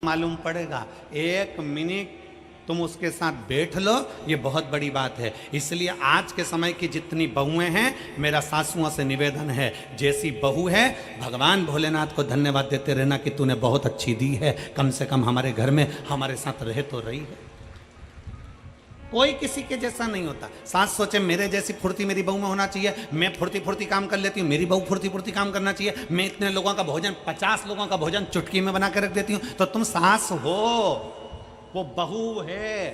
मालूम पड़ेगा। एक मिनट तुम उसके साथ बैठ लो, ये बहुत बड़ी बात है। इसलिए आज के समय की जितनी बहुएं हैं, मेरा सासुओं से निवेदन है, जैसी बहू है भगवान भोलेनाथ को धन्यवाद देते रहना कि तूने बहुत अच्छी दी है, कम से कम हमारे घर में हमारे साथ रह तो रही है। कोई किसी के जैसा नहीं होता। सास सोचे मेरे जैसी फुर्ती मेरी बहू में होना चाहिए, मैं फुर्ती फुर्ती काम कर लेती हूँ, मेरी बहू फुर्ती फुर्ती काम करना चाहिए, मैं इतने लोगों का भोजन 50 लोगों का भोजन चुटकी में बना के रख देती हूँ। तो तुम सास हो, वो बहू है।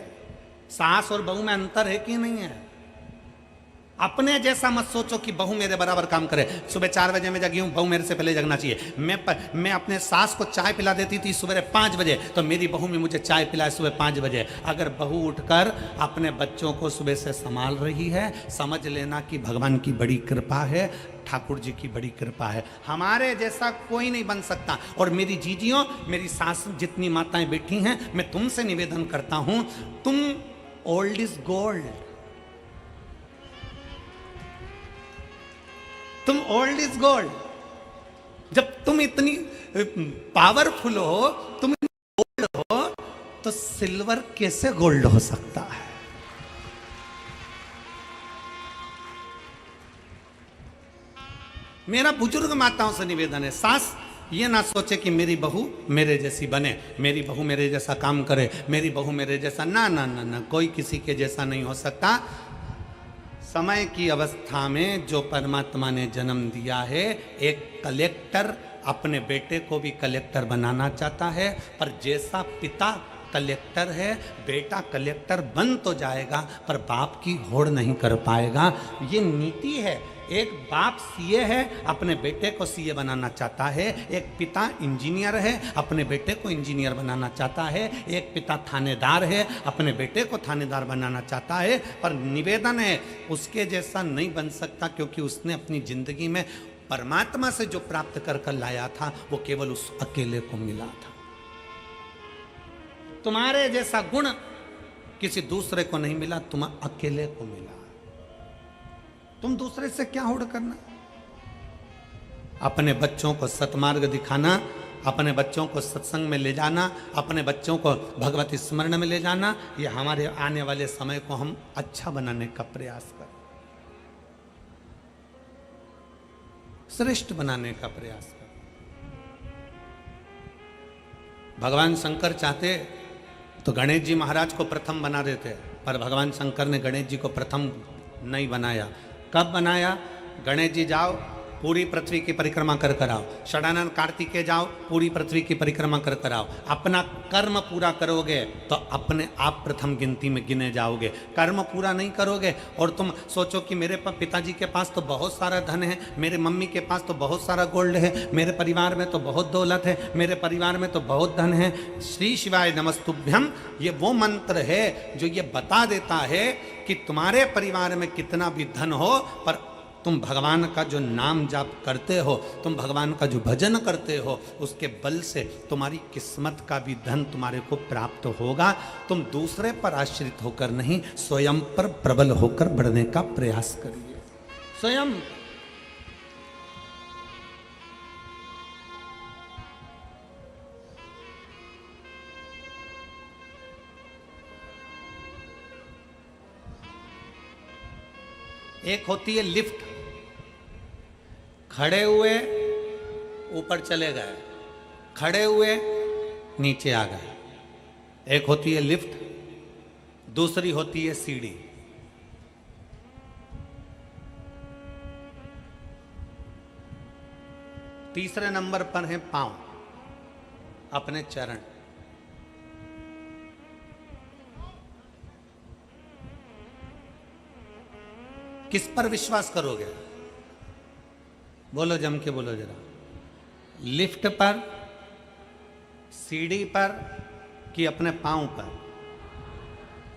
सास और बहू में अंतर है कि नहीं है? अपने जैसा मत सोचो कि बहू मेरे बराबर काम करे। सुबह 4 बजे मैं जगी हूं, बहू मेरे से पहले जगना चाहिए। मैं अपने सास को चाय पिला देती थी सुबह 5 बजे, तो मेरी बहू में मुझे चाय पिलाए सुबह 5 बजे। अगर बहू उठकर अपने बच्चों को सुबह से संभाल रही है, समझ लेना कि भगवान की बड़ी कृपा है, ठाकुर जी की बड़ी कृपा है। हमारे जैसा कोई नहीं बन सकता। और मेरी जीजियों, मेरी सास जितनी माताएं बैठी हैं, मैं तुमसे निवेदन करता हूं, तुम ओल्ड इज गोल्ड, तुम ओल्ड इज गोल्ड। जब तुम इतनी पावरफुल हो, तुम गोल्ड हो, तो सिल्वर कैसे गोल्ड हो सकता है? मेरा बुजुर्ग माताओं से निवेदन है, सास ये ना सोचे कि मेरी बहू मेरे जैसी बने, मेरी बहू मेरे जैसा काम करे, मेरी बहू मेरे जैसा, ना ना ना ना, कोई किसी के जैसा नहीं हो सकता। समय की अवस्था में जो परमात्मा ने जन्म दिया है, एक कलेक्टर अपने बेटे को भी कलेक्टर बनाना चाहता है, पर जैसा पिता कलेक्टर है, बेटा कलेक्टर बन तो जाएगा पर बाप की होड़ नहीं कर पाएगा। ये नीति है। एक बाप सीए है, अपने बेटे को सीए बनाना चाहता है। एक पिता इंजीनियर है, अपने बेटे को इंजीनियर बनाना चाहता है। एक पिता थानेदार है, अपने बेटे को थानेदार बनाना चाहता है। पर निवेदन है, उसके जैसा नहीं बन सकता, क्योंकि उसने अपनी जिंदगी में परमात्मा से जो प्राप्त कर कर लाया था, वो केवल उस अकेले को मिला था। तुम्हारे जैसा गुण किसी दूसरे को नहीं मिला, तुम अकेले को मिला। तुम दूसरे से क्या होड़ करना? अपने बच्चों को सतमार्ग दिखाना, अपने बच्चों को सत्संग में ले जाना, अपने बच्चों को भगवत स्मरण में ले जाना, ये हमारे आने वाले समय को हम अच्छा बनाने का प्रयास करें, श्रेष्ठ बनाने का प्रयास करें। भगवान शंकर चाहते तो गणेश जी महाराज को प्रथम बना देते, पर भगवान शंकर ने गणेश जी को प्रथम नहीं बनाया। कब बनाया? गणेश जी जाओ पूरी पृथ्वी की परिक्रमा कर कर आओ, षडानंद कार्तिकेय जाओ पूरी पृथ्वी की परिक्रमा कर कर आओ। अपना कर्म पूरा करोगे तो अपने आप प्रथम गिनती में गिने जाओगे। कर्म पूरा नहीं करोगे और तुम सोचो कि मेरे पिताजी के पास तो बहुत सारा धन है, मेरे मम्मी के पास तो बहुत सारा गोल्ड है, मेरे परिवार में तो बहुत दौलत है, मेरे परिवार में तो बहुत धन है। श्री शिवाय नमस्तुभ्यम, ये वो मंत्र है जो ये बता देता है कि तुम्हारे परिवार में कितना भी धन हो, पर तुम भगवान का जो नाम जाप करते हो, तुम भगवान का जो भजन करते हो, उसके बल से तुम्हारी किस्मत का भी धन तुम्हारे को प्राप्त होगा। तुम दूसरे पर आश्रित होकर नहीं, स्वयं पर प्रबल होकर बढ़ने का प्रयास करिए। स्वयं एक होती है लिफ्ट, खड़े हुए ऊपर चले गए, खड़े हुए नीचे आ गए। एक होती है लिफ्ट, दूसरी होती है सीढ़ी। तीसरे नंबर पर है पांव, अपने चरण। किस पर विश्वास करोगे? बोलो, जम के बोलो जरा। लिफ्ट पर, सीढ़ी पर कि अपने पांव पर?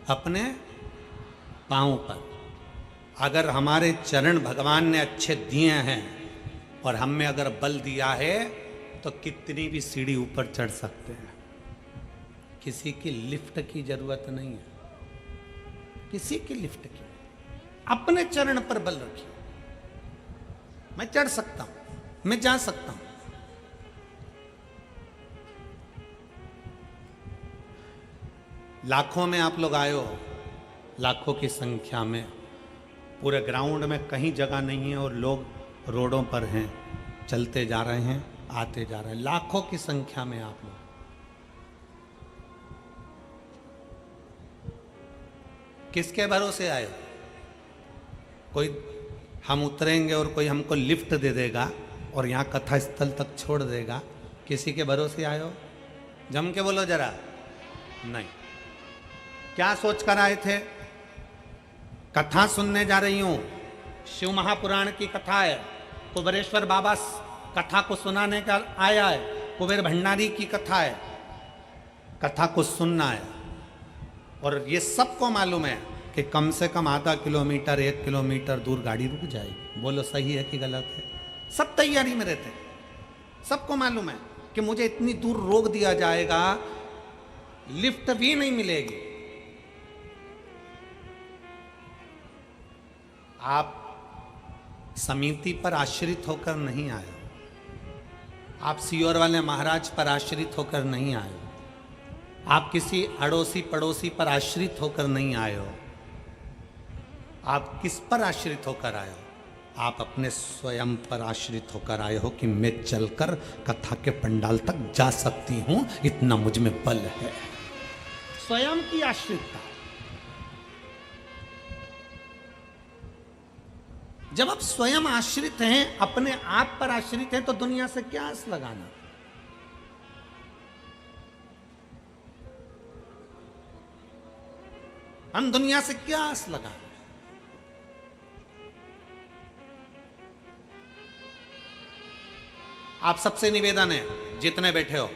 अपने पांव पर। अगर हमारे चरण भगवान ने अच्छे दिए हैं और हम में अगर बल दिया है, तो कितनी भी सीढ़ी ऊपर चढ़ सकते हैं। किसी की लिफ्ट की जरूरत नहीं है, किसी की लिफ्ट की। अपने चरण पर बल रखिए। मैं चढ़ सकता हूं, मैं जा सकता हूं। लाखों में आप लोग आए हो, लाखों की संख्या में। पूरे ग्राउंड में कहीं जगह नहीं है और लोग रोडों पर हैं, चलते जा रहे हैं, आते जा रहे हैं, लाखों की संख्या में आप लोग। किसके भरोसे आए हो? कोई हम उतरेंगे और कोई हमको लिफ्ट दे देगा और यहाँ कथा स्थल तक छोड़ देगा, किसी के भरोसे आए हो? जम के बोलो जरा। नहीं। क्या सोच कर आए थे? कथा सुनने जा रही हूं, शिव महापुराण की कथा है, कुबेरेश्वर बाबा कथा को सुनाने का आया है, कुबेर भंडारी की कथा है, कथा को सुनना है। और ये सबको मालूम है कि कम से कम आधा किलोमीटर 1 किलोमीटर दूर गाड़ी रुक जाएगी। बोलो सही है कि गलत है? सब तैयारी में रहते, सबको मालूम है कि मुझे इतनी दूर रोक दिया जाएगा, लिफ्ट भी नहीं मिलेगी। आप समिति पर आश्रित होकर नहीं आए हो, आप सियोर वाले महाराज पर आश्रित होकर नहीं आए हो, आप किसी अड़ोसी पड़ोसी पर आश्रित होकर नहीं आए हो। आप किस पर आश्रित होकर आए हो? आप अपने स्वयं पर आश्रित होकर आए हो कि मैं चलकर कथा के पंडाल तक जा सकती हूं, इतना मुझ में बल है। स्वयं की आश्रितता। जब आप स्वयं आश्रित हैं, अपने आप पर आश्रित हैं, तो दुनिया से क्या आस लगाना? हम दुनिया से क्या आस लगाना? आप सबसे निवेदन है, जितने बैठे हो,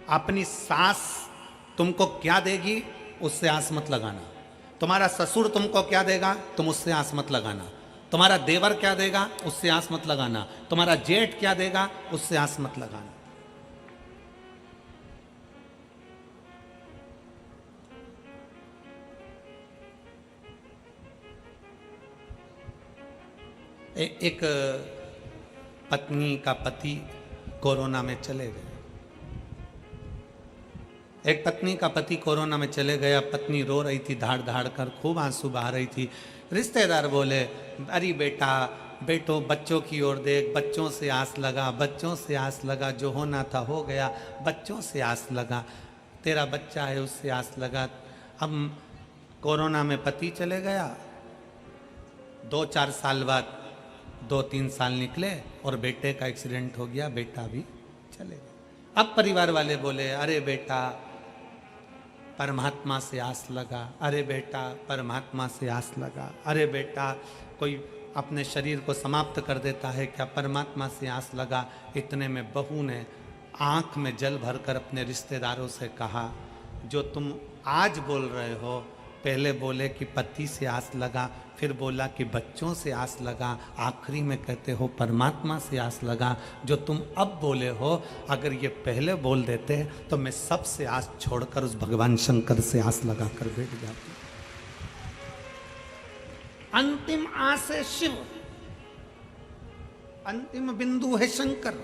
अपनी सास तुमको क्या देगी उससे आस मत लगाना। तुम्हारा ससुर तुमको क्या देगा तुम उससे आस मत लगाना। तुम्हारा देवर क्या देगा उससे आस मत लगाना। तुम्हारा जेठ क्या देगा उससे आस मत लगाना। एक पत्नी का पति कोरोना में चले गए। एक पत्नी का पति कोरोना में चले गया। पत्नी रो रही थी, धाड़ धाड़ कर खूब आंसू बहा रही थी। रिश्तेदार बोले, अरे बेटा, बेटो बच्चों की ओर देख, बच्चों से आस लगा, बच्चों से आस लगा, जो होना था हो गया, बच्चों से आस लगा, तेरा बच्चा है उससे आस लगा। अब कोरोना में पति चले गया, 2-4 साल बाद 2-3 साल निकले और बेटे का एक्सीडेंट हो गया, बेटा भी चले गए। अब परिवार वाले बोले, अरे बेटा परमात्मा से आस लगा, अरे बेटा परमात्मा से आस लगा, अरे बेटा कोई अपने शरीर को समाप्त कर देता है क्या, परमात्मा से आस लगा। इतने में बहू ने आंख में जल भरकर अपने रिश्तेदारों से कहा, जो तुम आज बोल रहे हो, पहले बोले कि पति से आस लगा, फिर बोला कि बच्चों से आस लगा, आखिरी में कहते हो परमात्मा से आस लगा। जो तुम अब बोले हो, अगर ये पहले बोल देते तो मैं सबसे आस छोड़कर उस भगवान शंकर से आस लगा कर बैठ जाती। अंतिम आस है शिव, अंतिम बिंदु है शंकर।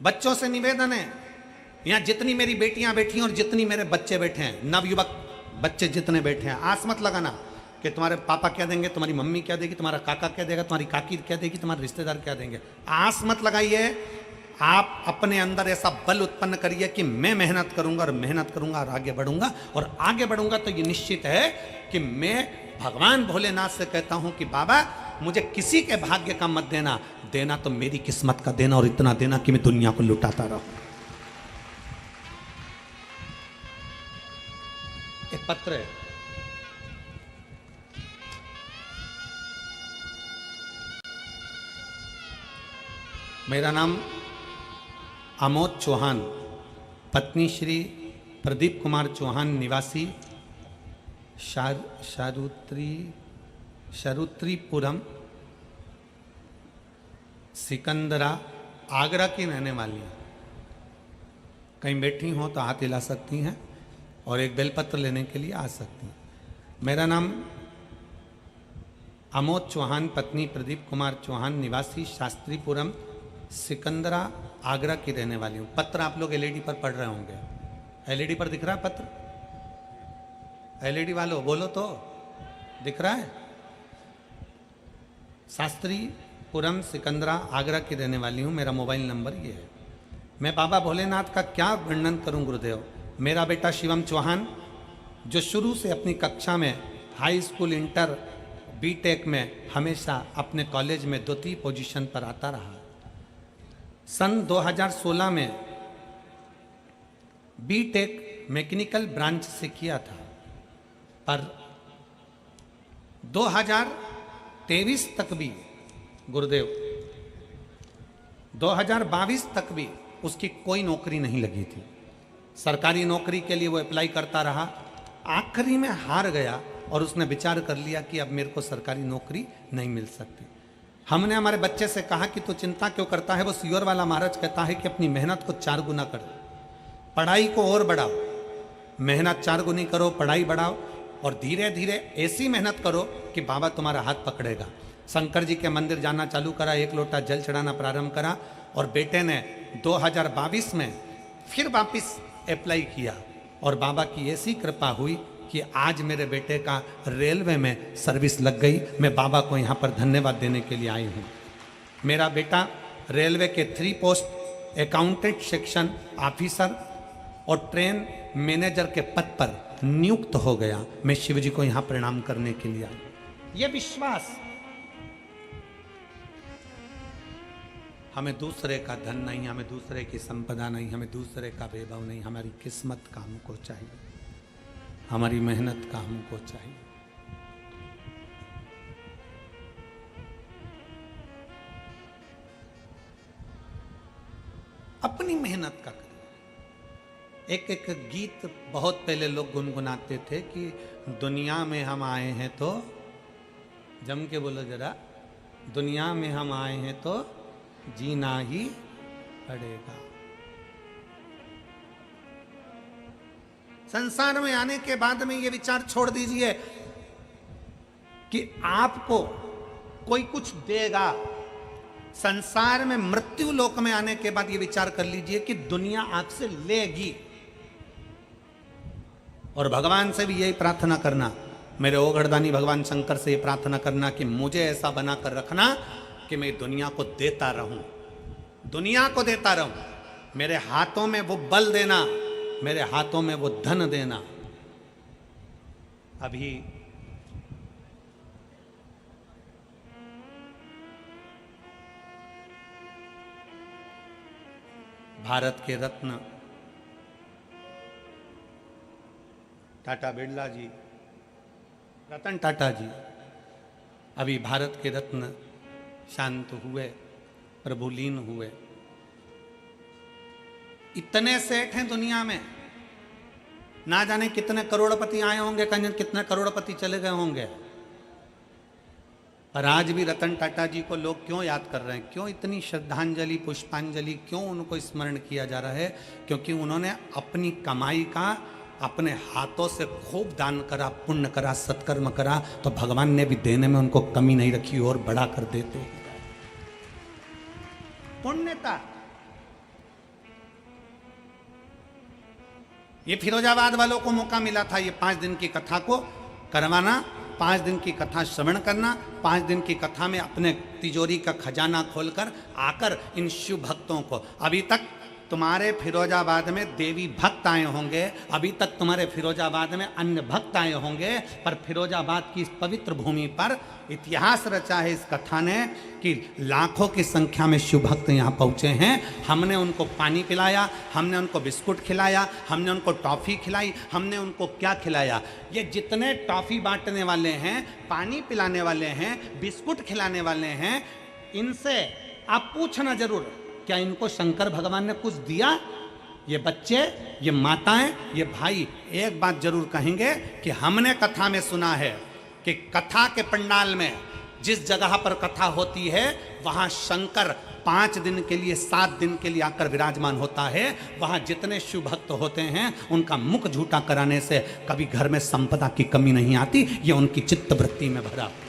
बच्चों से निवेदन है, यहां जितनी मेरी बेटियां बैठी हैं और जितनी मेरे बच्चे बैठे हैं, नवयुवक बच्चे जितने बैठे हैं, आस मत लगाना कि तुम्हारे पापा क्या देंगे, तुम्हारी मम्मी क्या देगी, तुम्हारा काका क्या देगा, तुम्हारी काकी क्या देगी, तुम्हारे रिश्तेदार क्या देंगे। आस मत लगाइए। आप अपने अंदर ऐसा बल उत्पन्न करिए कि मैं मेहनत करूंगा और मेहनत करूंगा और आगे बढ़ूंगा, और आगे बढ़ूंगा तो ये निश्चित है कि मैं भगवान भोलेनाथ से कहता हूं कि बाबा मुझे किसी के भाग्य का मत देना, देना तो मेरी किस्मत का देना, और इतना देना कि मैं दुनिया को लुटाता रहूं। एक पत्र है, मेरा नाम आमोद चौहान, पत्नी श्री प्रदीप कुमार चौहान, निवासी शारुत्रीपुरम, सिकंदरा, आगरा की रहने वाली हैं। कहीं बैठी हो तो हाथ हिला सकती हैं और एक बेलपत्र लेने के लिए आ सकती हैं। मेरा नाम आमोद चौहान, पत्नी प्रदीप कुमार चौहान, निवासी शास्त्रीपुरम, सिकंदरा आगरा की रहने वाली हूँ। पत्र आप लोग एलईडी पर पढ़ रहे होंगे, एलईडी पर दिख रहा है पत्र? एलईडी वालों बोलो तो, दिख रहा है? शास्त्री पुरम सिकंदरा आगरा की रहने वाली हूँ, मेरा मोबाइल नंबर ये है। मैं बाबा भोलेनाथ का क्या वर्णन करूं गुरुदेव। मेरा बेटा शिवम चौहान जो शुरू से अपनी कक्षा में हाई स्कूल, इंटर, बीटेक में हमेशा अपने कॉलेज में द्वितीय पोजीशन पर आता रहा। सन 2016 में बीटेक मैकेनिकल ब्रांच से किया था, पर 2023 तक भी गुरुदेव 2022 तक भी उसकी कोई नौकरी नहीं लगी थी। सरकारी नौकरी के लिए वो अप्लाई करता रहा, आखिरी में हार गया और उसने विचार कर लिया कि अब मेरे को सरकारी नौकरी नहीं मिल सकती। हमने हमारे बच्चे से कहा कि तू चिंता क्यों करता है। वो सियोर वाला महाराज कहता है कि अपनी मेहनत को 4 गुना कर, पढ़ाई को और बढ़ाओ, मेहनत 4 गुनी करो, पढ़ाई बढ़ाओ और धीरे धीरे ऐसी मेहनत करो कि बाबा तुम्हारा हाथ पकड़ेगा। शंकर जी के मंदिर जाना चालू करा, 1 लोटा जल चढ़ाना प्रारंभ करा और बेटे ने 2022 में फिर वापस अप्लाई किया और बाबा की ऐसी कृपा हुई कि आज मेरे बेटे का रेलवे में सर्विस लग गई। मैं बाबा को यहाँ पर धन्यवाद देने के लिए आई हूँ। मेरा बेटा रेलवे के 3 पोस्ट अकाउंटेंट सेक्शन ऑफिसर और ट्रेन मैनेजर के पद पर नियुक्त हो गया। मैं शिव जी को यहाँ प्रणाम करने के लिए आई। ये विश्वास, हमें दूसरे का धन नहीं, हमें दूसरे की संपदा नहीं, हमें दूसरे का वैभव नहीं, हमारी किस्मत का हमको चाहिए, हमारी मेहनत का हमको चाहिए। अपनी मेहनत का करें। एक गीत बहुत पहले लोग गुनगुनाते थे कि दुनिया में हम आए हैं तो, जम के बोलो जरा, दुनिया में हम आए हैं तो जीना ही पड़ेगा। संसार में आने के बाद में ये विचार छोड़ दीजिए कि आपको कोई कुछ देगा। संसार में मृत्यु लोक में आने के बाद ये विचार कर लीजिए कि दुनिया आपसे लेगी। और भगवान से भी यही प्रार्थना करना, मेरे ओघड़दानी भगवान शंकर से ये प्रार्थना करना कि मुझे ऐसा बनाकर रखना कि मैं दुनिया को देता रहूं, दुनिया को देता रहूं। मेरे हाथों में वो बल देना, मेरे हाथों में वो धन देना। अभी भारत के रत्न टाटा बिरला जी, रतन टाटा जी अभी भारत के रत्न शांत हुए, प्रभुलीन हुए। इतने सेठ हैं दुनिया में, ना जाने कितने करोड़पति आए होंगे, कितने करोड़पति चले गए होंगे। पर आज भी रतन टाटा जी को लोग क्यों याद कर रहे हैं, क्यों इतनी श्रद्धांजलि, पुष्पांजलि, क्यों उनको स्मरण किया जा रहा है? क्योंकि उन्होंने अपनी कमाई का अपने हाथों से खूब दान करा, पुण्य करा, सत्कर्म करा, तो भगवान ने भी देने में उनको कमी नहीं रखी और बढ़ा कर देते। पुण्यता। ये फिरोजाबाद वालों को मौका मिला था ये 5 दिन की कथा को करवाना, 5 दिन की कथा श्रवण करना, 5 दिन की कथा में अपने तिजोरी का खजाना खोलकर आकर इन शिव भक्तों को, अभी तक तुम्हारे फिरोजाबाद में देवी भक्त आए होंगे, अभी तक तुम्हारे फिरोजाबाद में अन्य भक्त आए होंगे, पर फिरोजाबाद की इस पवित्र भूमि पर इतिहास रचा है इस कथा ने कि लाखों की संख्या में शिव भक्त यहाँ पहुँचे हैं। हमने उनको पानी पिलाया, हमने उनको बिस्कुट खिलाया, हमने उनको टॉफ़ी खिलाई, हमने उनको क्या खिलाया? ये जितने टॉफ़ी बांटने वाले हैं, पानी पिलाने वाले हैं, बिस्कुट खिलाने वाले हैं, इनसे आप पूछना जरूर, क्या इनको शंकर भगवान ने कुछ दिया? ये बच्चे, ये माताएं, ये भाई एक बात जरूर कहेंगे कि हमने कथा में सुना है कि कथा के पंडाल में जिस जगह पर कथा होती है वहां शंकर 5 दिन के लिए, 7 दिन के लिए आकर विराजमान होता है। वहां जितने शिव भक्त होते हैं उनका मुख झूठा कराने से कभी घर में संपदा की कमी नहीं आती। ये उनकी चित्त वृत्ति में भरा हुआ।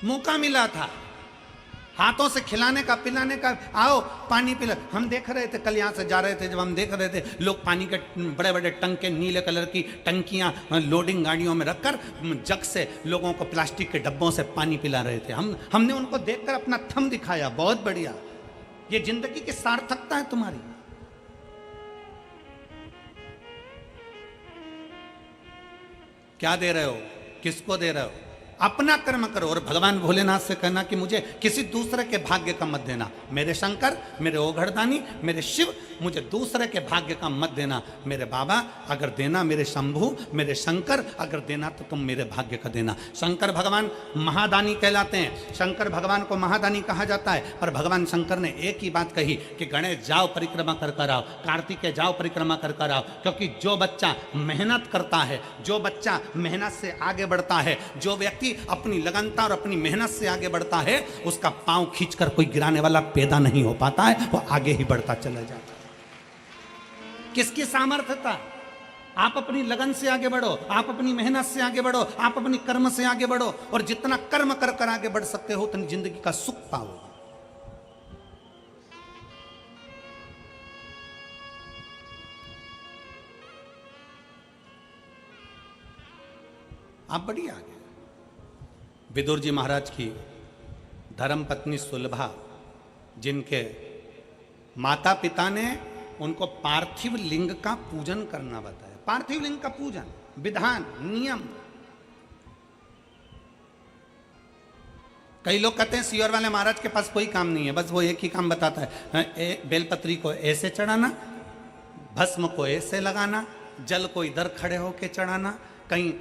मौका मिला था हाथों से खिलाने का, पिलाने का। आओ पानी पिला। हम देख रहे थे कल यहाँ से जा रहे थे, जब हम देख रहे थे लोग पानी के बड़े बड़े टंके, नीले कलर की टंकियाँ लोडिंग गाड़ियों में रखकर जग से लोगों को प्लास्टिक के डब्बों से पानी पिला रहे थे। हमने उनको देखकर अपना थम दिखाया, बहुत बढ़िया, ये जिंदगी की सार्थकता है तुम्हारी। क्या दे रहे हो, किसको दे रहे हो? अपना कर्म करो और भगवान भोलेनाथ से कहना कि मुझे किसी दूसरे के भाग्य का मत देना। मेरे शंकर, मेरे ओघड़दानी, मेरे शिव, मुझे दूसरे के भाग्य का मत देना। मेरे बाबा अगर देना, मेरे शंभु, मेरे शंकर अगर देना तो तुम मेरे भाग्य का देना। शंकर भगवान महादानी कहलाते हैं, शंकर भगवान को महादानी कहा जाता है। पर भगवान शंकर ने एक ही बात कही कि गणेश जाओ परिक्रमा कर कर आओ, कार्तिकेय जाओ परिक्रमा कर कर आओ। क्योंकि जो बच्चा मेहनत करता है, जो बच्चा मेहनत से आगे बढ़ता है, जो व्यक्ति अपनी लगनता और अपनी मेहनत से आगे बढ़ता है, उसका पांव खींचकर कोई गिराने वाला पैदा नहीं हो पाता है, वो आगे ही बढ़ता चला जाता है। किसकी सामर्थ्य था? आप अपनी लगन से आगे बढ़ो, आप अपनी मेहनत से आगे बढ़ो, आप अपनी कर्म से आगे बढ़ो, और जितना कर्म कर कर आगे बढ़ सकते हो उतनी जिंदगी का सुख पाओगे। आप बढ़िया आगे। विदुर जी महाराज की धर्म पत्नी सुलभा, जिनके माता पिता ने उनको पार्थिव लिंग का पूजन करना बताया। पार्थिव लिंग का पूजन, विधान, नियम। कई लोग कहते हैं सियोर वाले महाराज के पास कोई काम नहीं है, बस वो एक ही काम बताता है, बेलपत्री को ऐसे चढ़ाना, भस्म को ऐसे लगाना, जल को इधर खड़े होके चढ़ाना, कहीं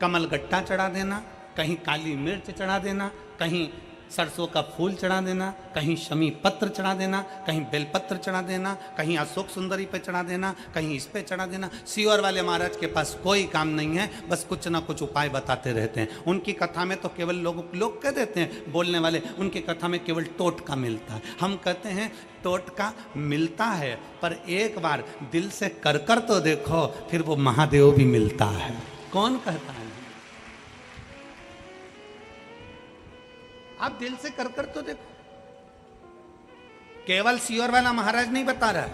कमल गट्टा चढ़ा देना, कहीं काली मिर्च चढ़ा देना, कहीं सरसों का फूल चढ़ा देना, कहीं शमी पत्र चढ़ा देना, कहीं बेलपत्र चढ़ा देना, कहीं अशोक सुंदरी पे चढ़ा देना, कहीं इस पे चढ़ा देना। सियोर वाले महाराज के पास कोई काम नहीं है, बस कुछ ना कुछ उपाय बताते रहते हैं। उनकी कथा में तो केवल लोग कह देते हैं, बोलने वाले, उनकी कथा में केवल टोटका मिलता है। हम कहते हैं टोटका मिलता है, पर एक बार दिल से कर तो देखो, फिर वो महादेव भी मिलता है। कौन कहता है? आप दिल से कर तो देखो। केवल सियोर वाला महाराज नहीं बता रहा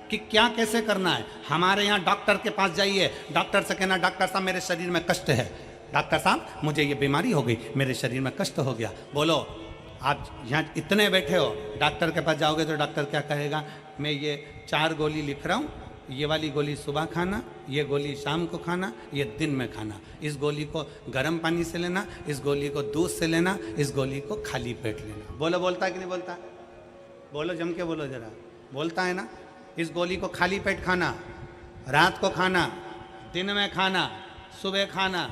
कि क्या कैसे करना है। हमारे यहाँ डॉक्टर के पास जाइए, डॉक्टर से कहना डॉक्टर साहब मेरे शरीर में कष्ट है, डॉक्टर साहब मुझे ये बीमारी हो गई, मेरे शरीर में कष्ट हो गया। बोलो, आप यहाँ इतने बैठे हो, डॉक्टर के पास जाओगे तो डॉक्टर क्या कहेगा? मैं ये 4 गोली लिख रहा हूँ, ये वाली गोली सुबह खाना, ये गोली शाम को खाना, ये दिन में खाना। इस गोली को गर्म पानी से लेना, इस गोली को दूध से लेना, इस गोली को खाली पेट लेना। बोलो, बोलता है कि नहीं बोलता? बोलो, जम के बोलो जरा। बोलता है ना? इस गोली को खाली पेट खाना, रात को खाना, दिन में खाना, सुबह खाना।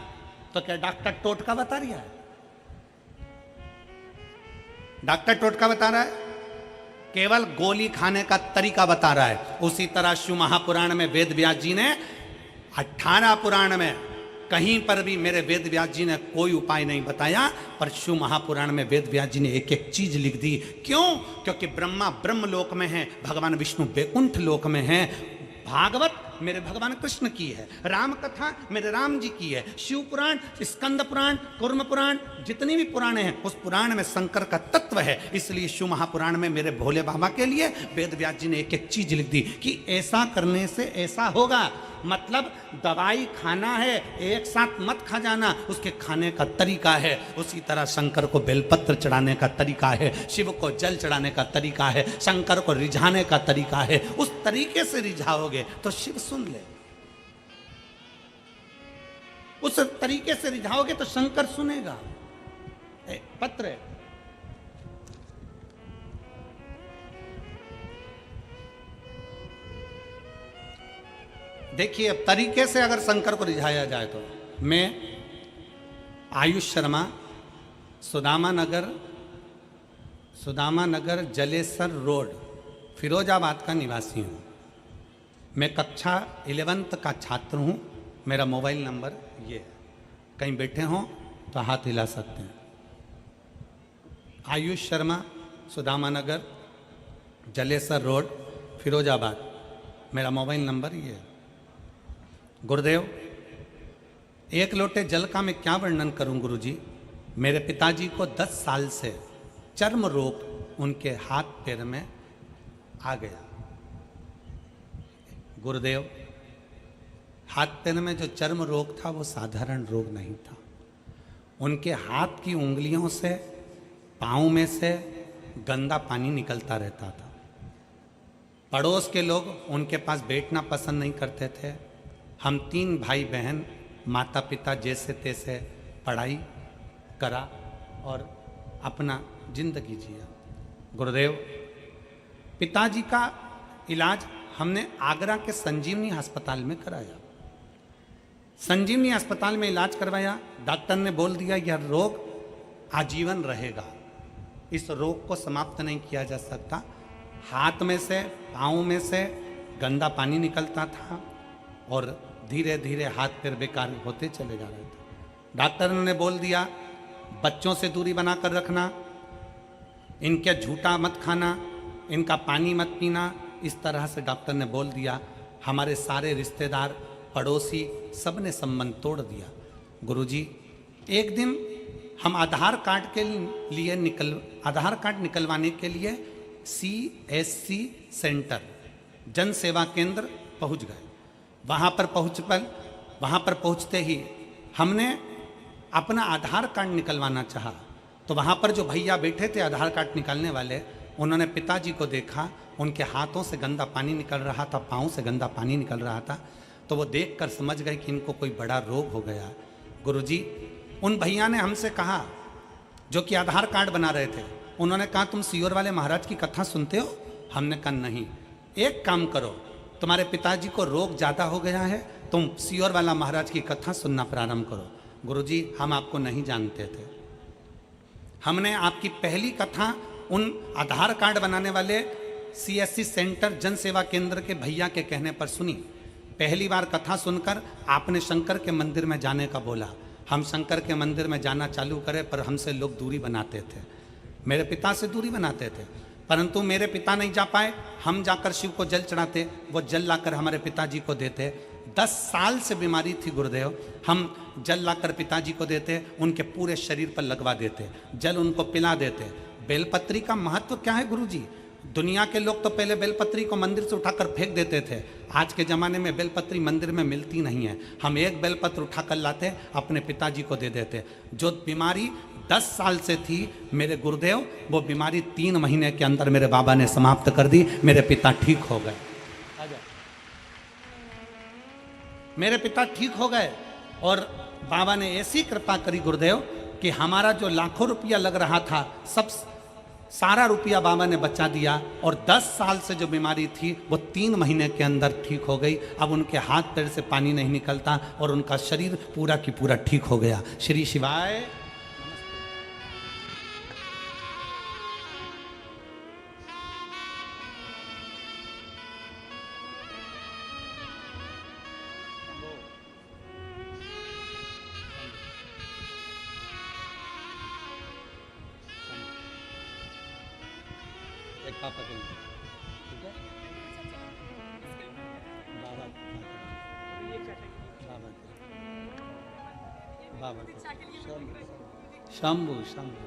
तो क्या डॉक्टर टोटका बता रहा है? डॉक्टर टोटका बता रहा है? केवल गोली खाने का तरीका बता रहा है। उसी तरह शिव महापुराण में वेद व्यास जी ने 18 पुराण में कहीं पर भी मेरे वेद व्यास जी ने कोई उपाय नहीं बताया, पर शिव महापुराण में वेद व्यास जी ने एक एक चीज लिख दी। क्यों? क्योंकि ब्रह्मा ब्रह्म लोक में है, भगवान विष्णु वैकुंठ लोक में है, भागवत मेरे भगवान कृष्ण की है, राम कथा मेरे राम जी की है, शिव पुराण, स्कंद पुराण, कूर्म पुराण, जितनी भी पुराण हैं उस पुराण में शंकर का तत्व है। इसलिए शिव महापुराण में मेरे भोले बाबा के लिए वेद व्यास जी ने एक एक चीज लिख दी कि ऐसा करने से ऐसा होगा। मतलब दवाई खाना है, एक साथ मत खा जाना, उसके खाने का तरीका है। उसी तरह शंकर को बेलपत्र चढ़ाने का तरीका है, शिव को जल चढ़ाने का तरीका है, शंकर को रिझाने का तरीका है। उस तरीके से रिझाओगे तो शिव सुन ले, उस तरीके से रिझाओगे तो शंकर सुनेगा। पत्र है। देखिए, अब तरीके से अगर शंकर को रिझाया जाए तो मैं आयुष शर्मा, सुदामा नगर जलेसर रोड, फिरोजाबाद का निवासी हूँ। मैं कक्षा 11th का छात्र हूँ। मेरा मोबाइल नंबर ये है, कहीं बैठे हों तो हाथ हिला सकते हैं। आयुष शर्मा, सुदामा नगर जलेसर रोड, फिरोजाबाद, मेरा मोबाइल नंबर ये है। गुरुदेव, 1 लोटे जल का मैं क्या वर्णन करूं गुरुजी? मेरे पिताजी को 10 साल से चर्म रोग उनके हाथ पैर में आ गया। गुरुदेव, हाथ पैर में जो चर्म रोग था वो साधारण रोग नहीं था। उनके हाथ की उंगलियों से, पाँव में से गंदा पानी निकलता रहता था। पड़ोस के लोग उनके पास बैठना पसंद नहीं करते थे। हम 3 भाई बहन, माता पिता जैसे तैसे पढ़ाई करा और अपना जिंदगी जिया। गुरुदेव, पिताजी का इलाज हमने आगरा के संजीवनी अस्पताल में कराया। संजीवनी अस्पताल में इलाज करवाया। डॉक्टर ने बोल दिया यह रोग आजीवन रहेगा, इस रोग को समाप्त नहीं किया जा सकता। हाथ में से, पाँव में से गंदा पानी निकलता था और धीरे धीरे हाथ पैर बेकार होते चले जा रहे थे। डॉक्टर ने बोल दिया बच्चों से दूरी बनाकर रखना, इनके झूठा मत खाना, इनका पानी मत पीना। इस तरह से डॉक्टर ने बोल दिया। हमारे सारे रिश्तेदार, पड़ोसी सब ने संबंध तोड़ दिया। गुरुजी, एक दिन हम आधार कार्ड निकलवाने के लिए CSC सेंटर, जन सेवा केंद्र पहुंच गए। वहाँ पर पहुँचते ही हमने अपना आधार कार्ड निकलवाना चाहा। तो वहाँ पर जो भैया बैठे थे आधार कार्ड निकालने वाले, उन्होंने पिताजी को देखा। उनके हाथों से गंदा पानी निकल रहा था, पाँव से गंदा पानी निकल रहा था। तो वो देखकर समझ गए कि इनको कोई बड़ा रोग हो गया। गुरुजी, उन भैया ने हमसे कहा, जो कि आधार कार्ड बना रहे थे, उन्होंने कहा तुम सियोर वाले महाराज की कथा सुनते हो? हमने कहा नहीं। एक काम करो, तुम्हारे पिताजी को रोग ज़्यादा हो गया है, तुम सियोर वाला महाराज की कथा सुनना प्रारंभ करो। गुरुजी, हम आपको नहीं जानते थे। हमने आपकी पहली कथा उन आधार कार्ड बनाने वाले CSC सेंटर जन सेवा केंद्र के भैया के कहने पर सुनी। पहली बार कथा सुनकर आपने शंकर के मंदिर में जाने का बोला। हम शंकर के मंदिर में जाना चालू करें, पर हमसे लोग दूरी बनाते थे, मेरे पिता से दूरी बनाते थे। परंतु मेरे पिता नहीं जा पाए। हम जाकर शिव को जल चढ़ाते, वो जल लाकर हमारे पिताजी को देते। 10 साल से बीमारी थी गुरुदेव। हम जल लाकर पिताजी को देते, उनके पूरे शरीर पर लगवा देते, जल उनको पिला देते। बेलपत्री का महत्व क्या है गुरुजी? दुनिया के लोग तो पहले बेलपत्री को मंदिर से उठाकर फेंक देते थे। आज के ज़माने में बेलपत्री मंदिर में मिलती नहीं है। हम एक बेलपत्र उठाकर लाते, अपने पिताजी को दे देते। जो बीमारी 10 साल से थी मेरे गुरुदेव, वो बीमारी 3 महीने के अंदर मेरे बाबा ने समाप्त कर दी। मेरे पिता ठीक हो गए। मेरे पिता ठीक हो गए और बाबा ने ऐसी कृपा करी गुरुदेव कि हमारा जो लाखों रुपया लग रहा था, सब सारा रुपया बाबा ने बचा दिया। और 10 साल से जो बीमारी थी वो 3 महीने के अंदर ठीक हो गई। अब उनके हाथ पैर से पानी नहीं निकलता और उनका शरीर पूरा की पूरा ठीक हो गया। श्री शिवाय। पापा के लिए, ठीक है? बाबा शंभू शंभू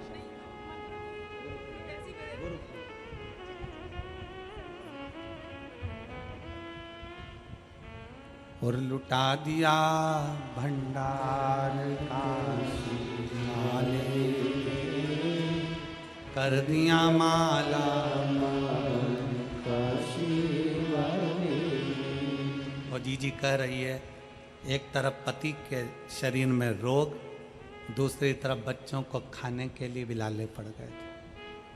और लुटा दिया भंडार काशी, कर दिया माला और जी कह रही है, एक तरफ पति के शरीर में रोग, दूसरी तरफ बच्चों को खाने के लिए भी लाले पड़ गए थे,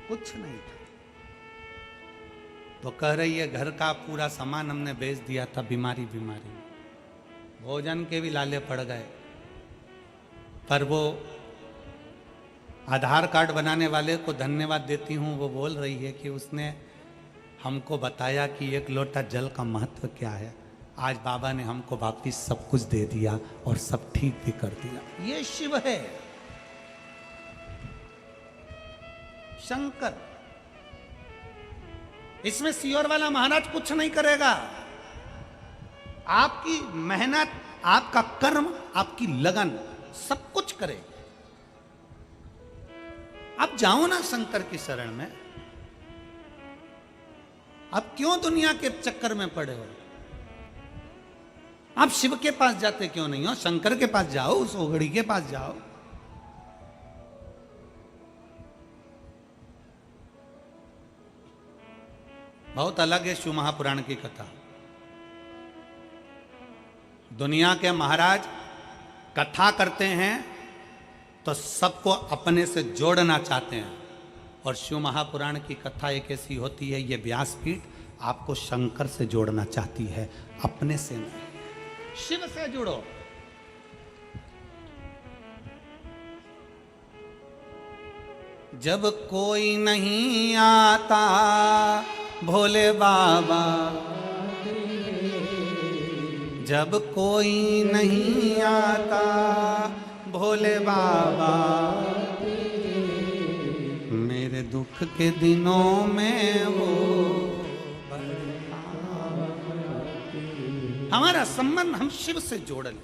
कुछ नहीं था। तो कह रही है घर का पूरा सामान हमने बेच दिया था, बीमारी भोजन के भी लाले पड़ गए। पर वो आधार कार्ड बनाने वाले को धन्यवाद देती हूँ। वो बोल रही है कि उसने हमको बताया कि एक लोटा जल का महत्व क्या है। आज बाबा ने हमको वापिस सब कुछ दे दिया और सब ठीक भी कर दिया। ये शिव है, शंकर। इसमें सियोर वाला महाराज कुछ नहीं करेगा। आपकी मेहनत, आपका कर्म, आपकी लगन सब कुछ करे। अब जाओ ना शंकर की शरण में। अब क्यों दुनिया के चक्कर में पड़े हो? आप शिव के पास जाते क्यों नहीं हो? शंकर के पास जाओ, उस ओघड़ी के पास जाओ। बहुत अलग है शिव महापुराण की कथा। दुनिया के महाराज कथा करते हैं तो सबको अपने से जोड़ना चाहते हैं, और शिव महापुराण की कथा एक ऐसी होती है, ये व्यासपीठ आपको शंकर से जोड़ना चाहती है, अपने से नहीं। शिव से जुड़ो। जब कोई नहीं आता भोले बाबा, जब कोई नहीं आता भोले बाबा, मेरे दुख के दिनों में वो। हमारा संबंध हम शिव से जोड़ लें,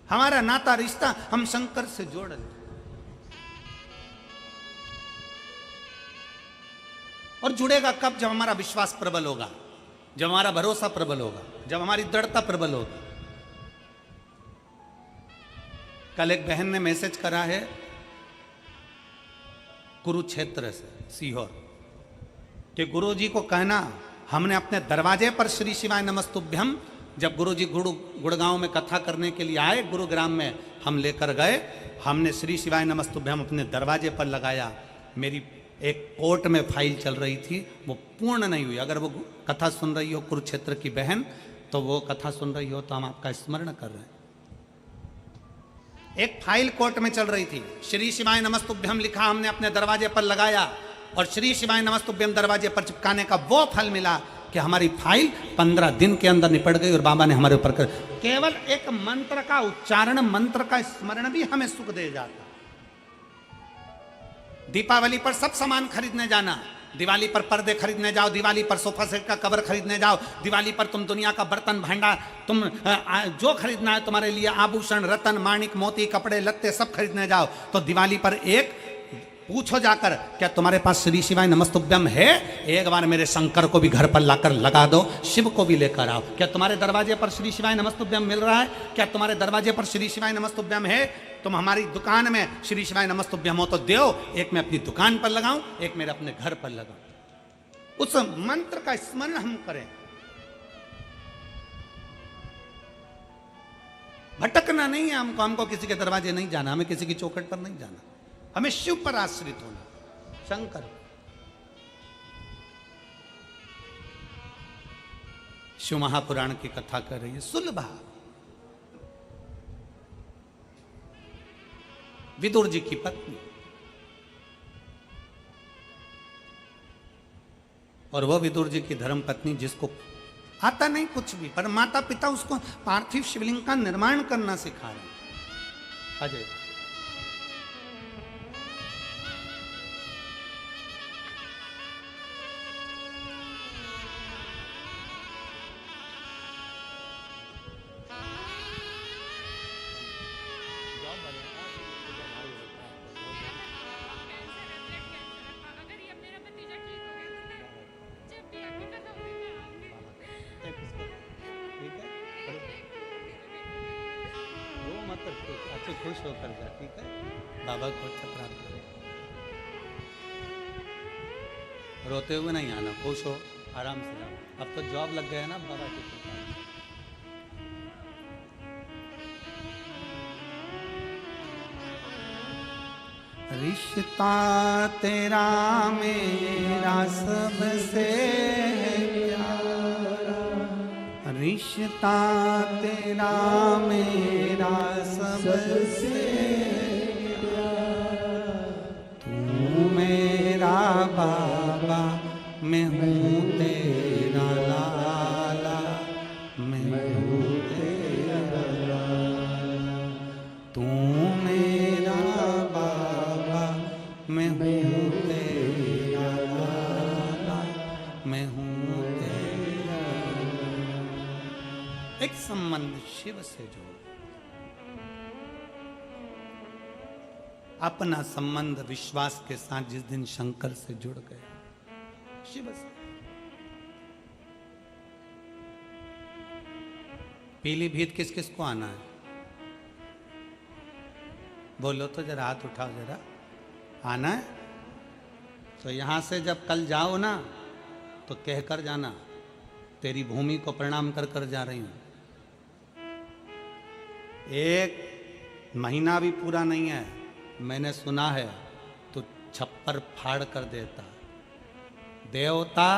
हमारा नाता रिश्ता हम शंकर से जोड़ लें। और जुड़ेगा कब? जब हमारा विश्वास प्रबल होगा, जब हमारा भरोसा प्रबल होगा, जब हमारी दृढ़ता प्रबल होगी। कल एक बहन ने मैसेज करा है कुरुक्षेत्र से, सीहोर, कि गुरुजी को कहना हमने अपने दरवाजे पर श्री शिवाय नमस्तुभ्यम, जब गुरुजी गुड़गांव में कथा करने के लिए आए, गुरुग्राम में हम लेकर गए, हमने श्री शिवाय नमस्तुभ्यम अपने दरवाजे पर लगाया। मेरी एक कोर्ट में फाइल चल रही थी, वो पूर्ण नहीं हुई। अगर वो कथा सुन रही हो कुरुक्षेत्र की बहन, तो वो कथा सुन रही हो तो हम आपका स्मरण कर रहे हैं। एक फाइल कोर्ट में चल रही थी, श्री शिवाय नमस्तुभ्यम लिखा, हमने अपने दरवाजे पर लगाया, और श्री शिवाय नमस्तुभ्यम दरवाजे पर चिपकाने का वो फल मिला कि हमारी फाइल 15 दिन के अंदर निपट गई, और बाबा ने हमारे ऊपर कर, केवल एक मंत्र का उच्चारण, मंत्र का स्मरण भी हमें सुख दे जाता। दीपावली पर सब सामान खरीदने जाना, दिवाली पर पर्दे खरीदने जाओ, दिवाली पर सोफा सेट का कवर खरीदने जाओ, दिवाली पर तुम दुनिया का बर्तन भांडा, तुम जो खरीदना है तुम्हारे लिए, आभूषण, रतन, माणिक, मोती, कपड़े लत्ते सब खरीदने जाओ, तो दिवाली पर एक पूछो जाकर, क्या तुम्हारे पास श्री शिवाय नमस्तुभ्यम है? एक बार मेरे शंकर को भी घर पर लाकर लगा दो, शिव को भी लेकर आओ। क्या तुम्हारे दरवाजे पर श्री शिवाय नमस्तुभ्यम मिल रहा है? क्या तुम्हारे दरवाजे पर श्री शिवाय नमस्तुभ्यम है? तुम हमारी दुकान में श्री शिवाय नमस्तुभ्यम हो तो दो, एक मैं अपनी दुकान पर लगाऊं, एक मेरे अपने घर पर लगाऊं। उस मंत्र का स्मरण हम करें। भटकना नहीं है हमको, हमको किसी के दरवाजे नहीं जाना, हमें किसी की चौखट पर नहीं जाना, हमें शिव पर आश्रित होना, शंकर। शिव महापुराण की कथा कर रही है सुलभा। विदुर जी की पत्नी, और वह विदुर जी की धर्म पत्नी, जिसको आता नहीं कुछ भी, पर माता पिता उसको पार्थिव शिवलिंग का निर्माण करना सिखा रहे हैं। अजय अच्छे खुश होकर जा, ठीक है? बाबा को अच्छा प्राप्त करें। रोते हुए नहीं आना, खुश हो, आराम से जाओ। अब तो जॉब लग गया है ना बाबा की कृपा। रिश्ता तेरा मेरा सबसे प्यारा, रिश्ता तेरा मेरा सबसे प्यारा, तू मेरा बाबा, मैं हूँ तेरा लाला, मैं हूँ तेरा लाला, तू मेरा बाबा, मैं हूँ तेरा लाला, मैं हूँ तेरा लाला। एक संबंध शिव से जोड़। अपना संबंध विश्वास के साथ जिस दिन शंकर से जुड़ गए, शिव से। पीलीभीत किस किस को आना है? बोलो तो जरा, हाथ उठाओ जरा। आना है तो यहां से जब कल जाओ ना तो कहकर जाना, तेरी भूमि को प्रणाम कर कर जा रही हूं। एक महीना भी पूरा नहीं है, मैंने सुना है तो छप्पर फाड़ कर देता। देवता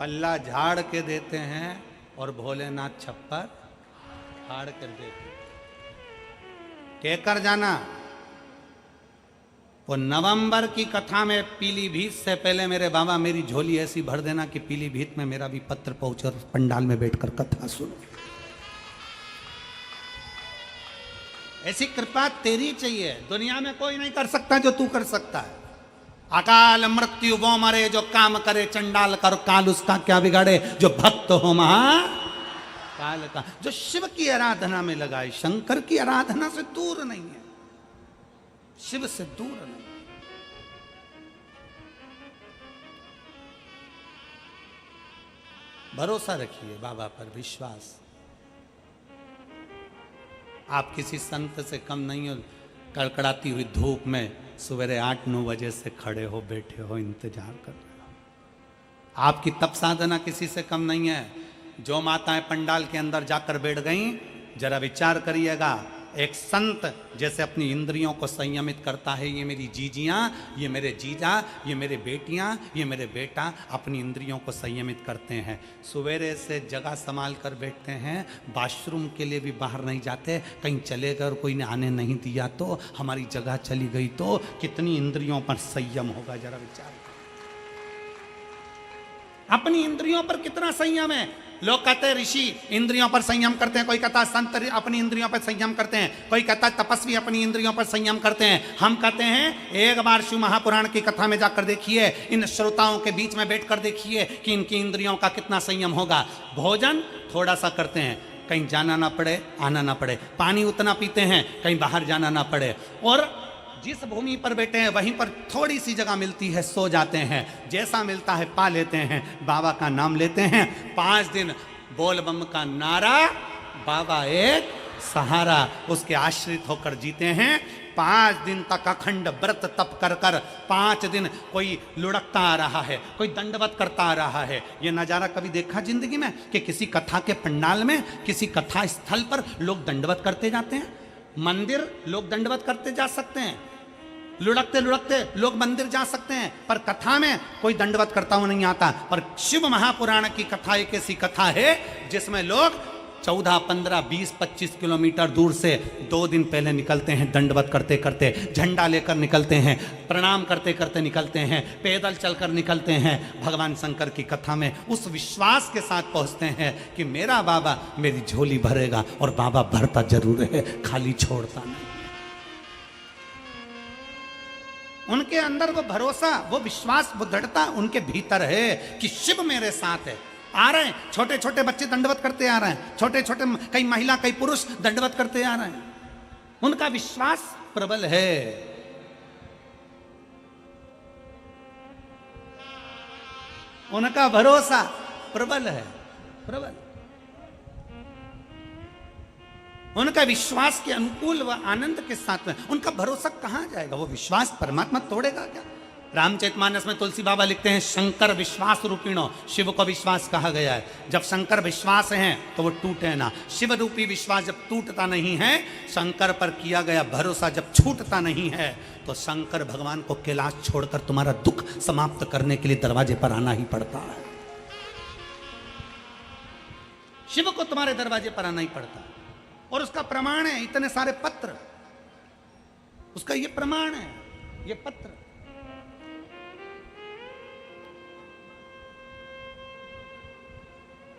पल्ला झाड़ के देते हैं और भोलेनाथ छप्पर फाड़ कर देते। कहकर जाना। वो नवंबर की कथा में पीलीभीत से पहले मेरे बाबा मेरी झोली ऐसी भर देना कि पीलीभीत में मेरा भी पत्र पहुंचे और पंडाल में बैठकर कथा सुनो। ऐसी कृपा तेरी चाहिए, दुनिया में कोई नहीं कर सकता जो तू कर सकता है। अकाल मृत्यु वो मरे जो काम करे चंडाल कर, काल उसका क्या बिगाड़े जो भक्त हो महा काल का। जो शिव की आराधना में लगा है, शंकर की आराधना से दूर नहीं है, शिव से दूर नहीं। भरोसा रखिए बाबा पर, विश्वास। आप किसी संत से कम नहीं हो। कड़कड़ाती हुई धूप में सवेरे 8-9 बजे से खड़े हो, बैठे हो, इंतजार कर रहे हो। आपकी तप साधना किसी से कम नहीं है। जो माताएं पंडाल के अंदर जाकर बैठ गईं, जरा विचार करिएगा। एक संत जैसे अपनी इंद्रियों को संयमित करता है, ये मेरी जीजियां, ये मेरे जीजा, ये मेरे बेटियां, ये मेरे बेटा अपनी इंद्रियों को संयमित करते हैं। सवेरे से जगह संभाल कर बैठते हैं, वॉशरूम के लिए भी बाहर नहीं जाते। कहीं चले गए और कोई ने आने नहीं दिया तो, हमारी जगह चली गई तो कितनी इंद्रियों पर संयम होगा, जरा विचार। अपनी इंद्रियों पर कितना संयम है। लोग कहते हैं ऋषि इंद्रियों पर संयम करते हैं, कोई कहता है संत अपनी इंद्रियों पर संयम करते हैं, कोई कहता है तपस्वी अपनी इंद्रियों पर संयम करते हैं। हम कहते हैं एक बार शिव महापुराण की कथा में जाकर देखिए, इन श्रोताओं के बीच में बैठकर देखिए कि इनकी इंद्रियों का कितना संयम होगा। भोजन थोड़ा सा करते हैं, कहीं जाना ना पड़े, आना ना पड़े। पानी उतना पीते हैं, कहीं बाहर जाना ना पड़े। और जिस भूमि पर बैठे हैं वहीं पर थोड़ी सी जगह मिलती है, सो जाते हैं। जैसा मिलता है पा लेते हैं, बाबा का नाम लेते हैं। 5 दिन बोल बम का नारा, बाबा एक सहारा, उसके आश्रित होकर जीते हैं। 5 दिन तक अखंड व्रत तप कर कर, 5 दिन कोई लुढ़कता आ रहा है, कोई दंडवत करता आ रहा है। ये नज़ारा कभी देखा जिंदगी में कि किसी कथा के पंडाल में, किसी कथा स्थल पर लोग दंडवत करते जाते हैं? मंदिर लोग दंडवत करते जा सकते हैं, लुढ़कते लुढ़कते लोग मंदिर जा सकते हैं, पर कथा में कोई दंडवत करता हुआ नहीं आता। पर शिव महापुराण की कथा एक ऐसी कथा है जिसमें लोग 14, 15, 20, 25 किलोमीटर दूर से 2 दिन पहले निकलते हैं, दंडवत करते करते, झंडा लेकर निकलते हैं, प्रणाम करते करते निकलते हैं, पैदल चलकर निकलते हैं। भगवान शंकर की कथा में उस विश्वास के साथ पहुंचते हैं कि मेरा बाबा मेरी झोली भरेगा, और बाबा भरता जरूर है, खाली छोड़ता नहीं। उनके अंदर वो भरोसा, वो विश्वास, वो दृढ़ता उनके भीतर है कि शिव मेरे साथ है। आ रहे हैं छोटे छोटे बच्चे दंडवत करते आ रहे हैं, छोटे छोटे कई महिला कई पुरुष दंडवत करते आ रहे हैं। उनका विश्वास प्रबल है। उनका भरोसा प्रबल है, प्रबल। उनका विश्वास के अनुकूल व आनंद के साथ में उनका भरोसा कहां जाएगा? वो विश्वास परमात्मा तोड़ेगा क्या? रामचरितमानस में तुलसी बाबा लिखते हैं, शंकर विश्वास रूपिणो, शिव को विश्वास कहा गया है। जब शंकर विश्वास हैं तो वो टूटे ना। शिव रूपी विश्वास जब टूटता नहीं है, शंकर पर किया गया भरोसा जब छूटता नहीं है, तो शंकर भगवान को कैलाश छोड़कर तुम्हारा दुख समाप्त करने के लिए दरवाजे पर आना ही पड़ता है। शिव को तुम्हारे दरवाजे पर आना ही पड़ता है, और उसका प्रमाण है इतने सारे पत्र। उसका ये प्रमाण है, ये पत्र।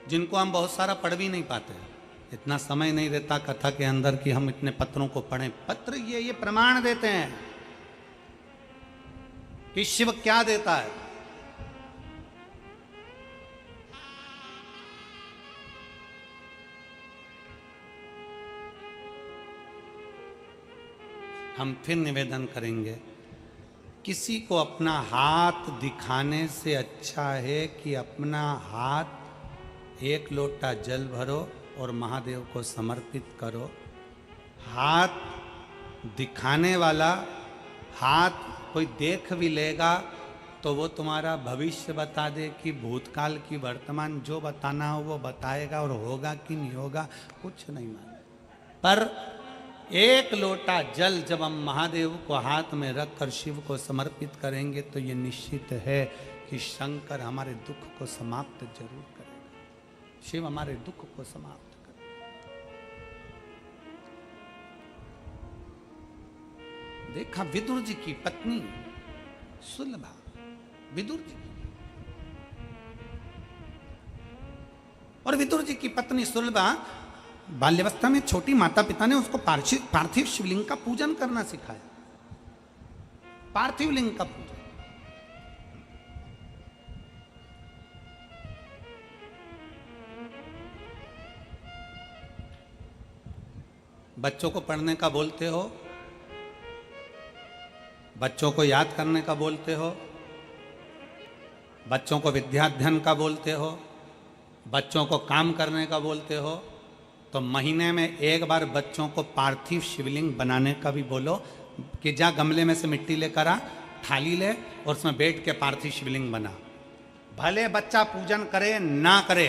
जिनको हम बहुत सारा पढ़ भी नहीं पाते, इतना समय नहीं रहता कथा के अंदर कि हम इतने पत्रों को पढ़ें। पत्र ये प्रमाण देते हैं कि शिव क्या देता है। हम फिर निवेदन करेंगे, किसी को अपना हाथ दिखाने से अच्छा है कि अपना हाथ एक लोटा जल भरो और महादेव को समर्पित करो। हाथ दिखाने वाला, हाथ कोई देख भी लेगा तो वो तुम्हारा भविष्य बता दे कि भूतकाल की वर्तमान, जो बताना हो वो बताएगा, और होगा कि नहीं होगा कुछ नहीं मालूम। पर एक लोटा जल जब हम महादेव को हाथ में रखकर शिव को समर्पित करेंगे तो ये निश्चित है कि शंकर हमारे दुख को समाप्त जरूर करेगा, शिव हमारे दुख को समाप्त करेगा। देखा विदुर जी की पत्नी सुलभा, विदुर जी और विदुर जी की पत्नी सुलभा, बाल्यावस्था में छोटी माता पिता ने उसको पार्थिव शिवलिंग का पूजन करना सिखाया। पार्थिव लिंग का पूजन। बच्चों को पढ़ने का बोलते हो, बच्चों को याद करने का बोलते हो, बच्चों को विद्याध्ययन का बोलते हो, बच्चों को काम करने का बोलते हो, तो महीने में एक बार बच्चों को पार्थिव शिवलिंग बनाने का भी बोलो कि जा गमले में से मिट्टी लेकर आ, थाली ले और उसमें बैठ के पार्थिव शिवलिंग बना। भले बच्चा पूजन करे ना करे,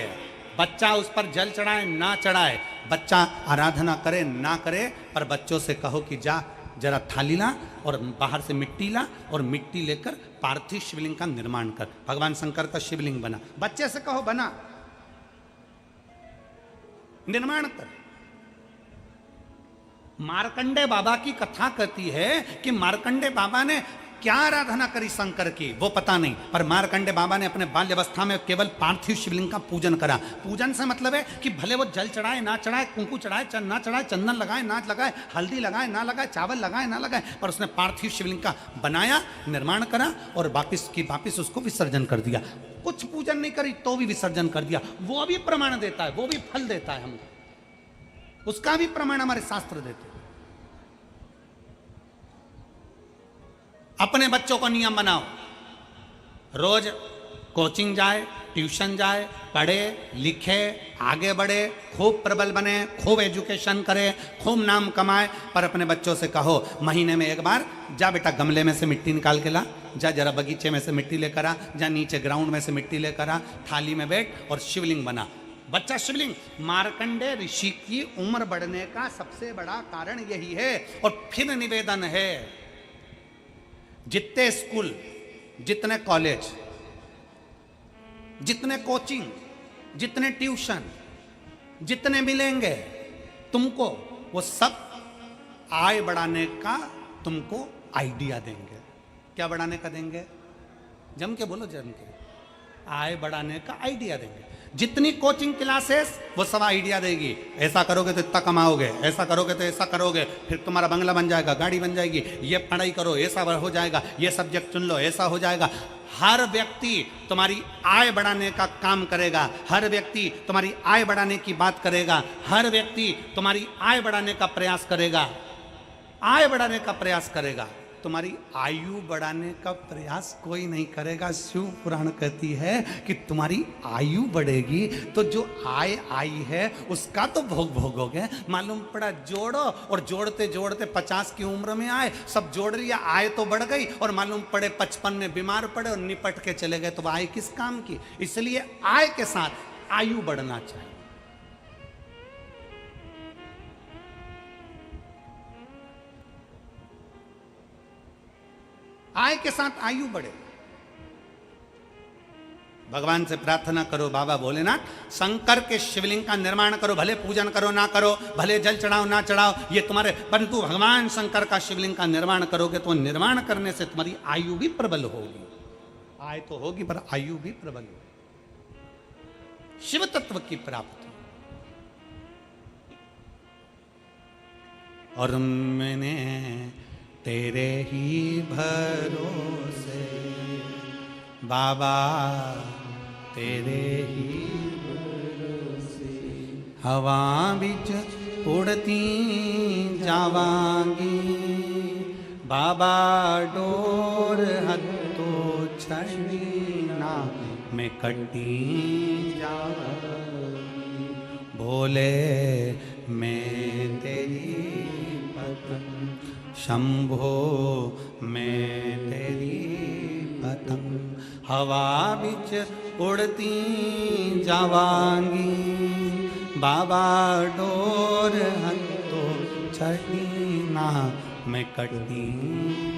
बच्चा उस पर जल चढ़ाए ना चढ़ाए, बच्चा आराधना करे ना करे, पर बच्चों से कहो कि जा जरा थाली ला और बाहर से मिट्टी ला और मिट्टी लेकर पार्थिव शिवलिंग का निर्माण कर। भगवान शंकर का शिवलिंग बना, बच्चे से कहो बना, निर्माण कर। मार्कंडे बाबा की कथा कहती है कि मार्कंडे बाबा ने क्या आराधना करी शंकर की वो पता नहीं, पर मार्कंडे बाबा ने अपने बाल्यावस्था में केवल पार्थिव शिवलिंग का पूजन करा। पूजन से मतलब है कि भले वो जल चढ़ाए ना चढ़ाए, कुंकु चढ़ाए ना चढ़ाए, चंदन लगाए ना लगाए, हल्दी लगाए ना लगाए, चावल लगाए ना लगाए, पर उसने पार्थिव शिवलिंग का बनाया, निर्माण करा और वापिस उसको विसर्जन कर दिया। कुछ पूजन नहीं करी तो भी विसर्जन कर दिया। वो भी प्रमाण देता है, वो भी फल देता है हमको, उसका भी प्रमाण हमारे शास्त्र देते हैं। अपने बच्चों को नियम बनाओ, रोज कोचिंग जाए, ट्यूशन जाए, पढ़े लिखे, आगे बढ़े, खूब प्रबल बने, खूब एजुकेशन करे, खूब नाम कमाए, पर अपने बच्चों से कहो महीने में एक बार जा बेटा गमले में से मिट्टी निकाल के ला, जा जरा बगीचे में से मिट्टी लेकर आ, जा नीचे ग्राउंड में से मिट्टी लेकर आ, थाली में बैठ और शिवलिंग बना। बच्चा शिवलिंग। मार्कंडे ऋषि की उम्र बढ़ने का सबसे बड़ा कारण यही है। और फिर निवेदन है, जितने स्कूल, जितने कॉलेज, जितने कोचिंग, जितने ट्यूशन, जितने मिलेंगे तुमको, वो सब आय बढ़ाने का तुमको आइडिया देंगे। क्या बढ़ाने का देंगे? जम के बोलो, जम के। आय बढ़ाने का आइडिया देंगे। जितनी कोचिंग क्लासेस वो सब आइडिया देगी, ऐसा करोगे तो इतना कमाओगे, ऐसा करोगे तो ऐसा करोगे, फिर तुम्हारा बंगला बन जाएगा, गाड़ी बन जाएगी, ये पढ़ाई करो ऐसा हो जाएगा, ये सब्जेक्ट चुन लो ऐसा हो जाएगा। हर व्यक्ति तुम्हारी आय बढ़ाने का काम करेगा, हर व्यक्ति तुम्हारी आय बढ़ाने की बात करेगा, हर व्यक्ति तुम्हारी आय बढ़ाने का प्रयास करेगा, आय बढ़ाने का प्रयास करेगा। तुम्हारी आयु बढ़ाने का प्रयास कोई नहीं करेगा। शिव पुराण कहती है कि तुम्हारी आयु बढ़ेगी तो जो आय आई है उसका तो भोग भोगोगे। मालूम पड़ा जोड़ो, और जोड़ते जोड़ते 50 की उम्र में आए, सब जोड़ लिया, आय तो बढ़ गई, और मालूम पड़े 55 में बीमार पड़े और निपट के चले गए, तो आय किस काम की? इसलिए आय के साथ आयु बढ़ना चाहिए। आय के साथ आयु बढ़े। भगवान से प्रार्थना करो, बाबा भोलेनाथ शंकर के शिवलिंग का निर्माण करो, भले पूजन करो ना करो, भले जल चढ़ाओ ना चढ़ाओ, ये तुम्हारे, परंतु भगवान शंकर का शिवलिंग का निर्माण करोगे तो निर्माण करने से तुम्हारी आयु भी प्रबल होगी। आय तो होगी पर आयु भी प्रबल होगी। शिव तत्व की प्राप्ति। और मैंने तेरे ही भरोसे बाबा, तेरे ही भरोसे हवा बिच उड़ती जावांगी, बाबा डोर हत्तो छड़ीना मैं कटी जाऊंगी, बोले मैं तेरी पतंग, शंभो मैं तेरी पतंग, हवा बिच उड़ती जावांगी, बाबा डोर हत्तो छड़ीना मैं कटी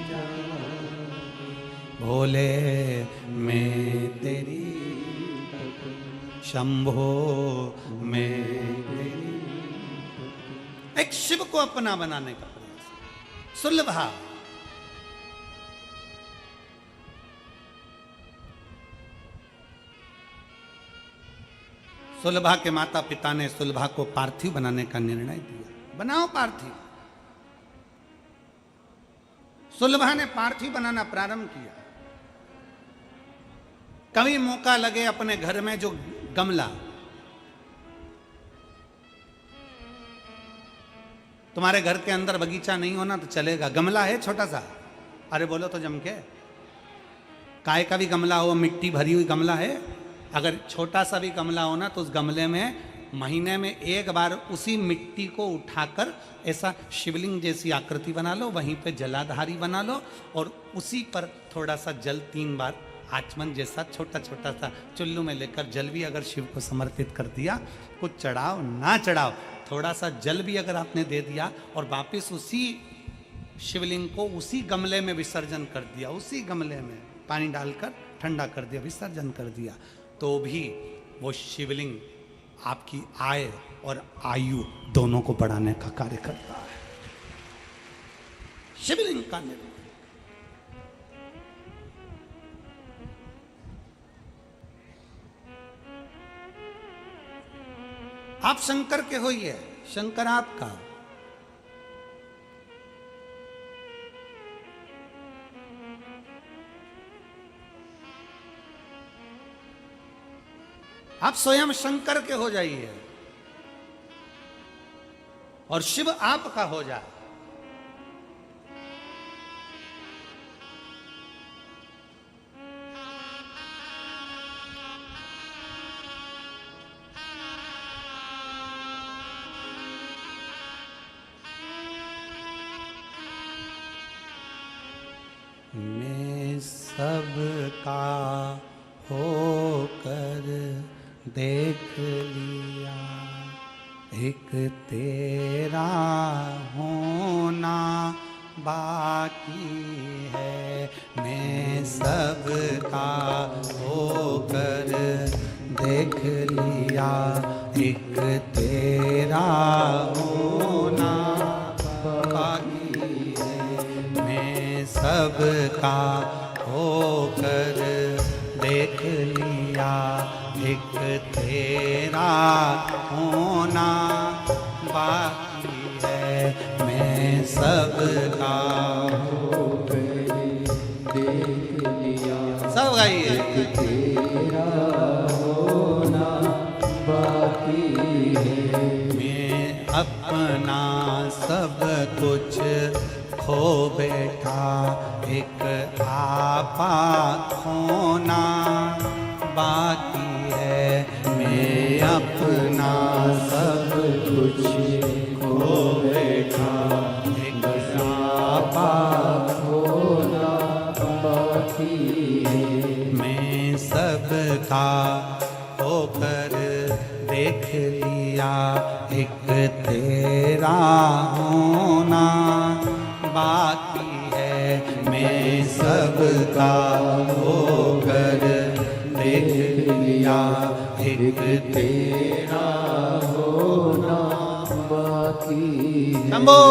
जाऊंगी, भोले मैं तेरी शंभो मैं तेरी। एक शिव को अपना बनाने का प्रयास। सुलभा सुलभा के माता पिता ने सुलभा को पार्थिव बनाने का निर्णय दिया, बनाओ पार्थिव। सुलभा ने पार्थिव बनाना प्रारंभ किया। कभी मौका लगे अपने घर में जो गमला, तुम्हारे घर के अंदर बगीचा नहीं होना तो चलेगा, गमला है छोटा सा, अरे बोलो तो जम के, काय का भी गमला हो, मिट्टी भरी हुई गमला है, अगर छोटा सा भी गमला हो ना तो उस गमले में महीने में एक बार उसी मिट्टी को उठाकर ऐसा शिवलिंग जैसी आकृति बना लो, वहीं पे जलाधारी बना लो और उसी पर थोड़ा सा जल 3 बार आचमन जैसा छोटा छोटा सा चुल्लू में लेकर जल भी अगर शिव को समर्पित कर दिया, कुछ चढ़ाओ ना चढ़ाओ, थोड़ा सा जल भी अगर आपने दे दिया और वापिस उसी शिवलिंग को उसी गमले में विसर्जन कर दिया, उसी गमले में पानी डालकर ठंडा कर दिया, विसर्जन कर दिया, तो भी वो शिवलिंग आपकी आय और आयु दोनों को बढ़ाने का कार्य करता है। शिवलिंग का निर्माण। आप शंकर के होइए, शंकर आपका। आप स्वयं शंकर के हो जाइए और शिव आपका हो जाए। मैं सबका होकर देख लिया, एक तेरा होना बाकी है। मैं सबका होकर देख लिया, एक तेरा होना बाकी है। मैं सबका होकर देख लिया, एक तेरा होना बाकी है। मैं सबका होकर देख लिया, सब गाइए, तेरा होना बाकी है। मैं अपना सब कुछ खो बैठा, एक आपा खोना बाकी है। मैं अपना सब कुछ खो बैठा, एक आपा खोना बाकी है। मैं सबका होकर देख लिया, एक तेरा होना बाकी है। मैं सबका होकर देख लिया, एक तेरा होना बाकी है। शंभो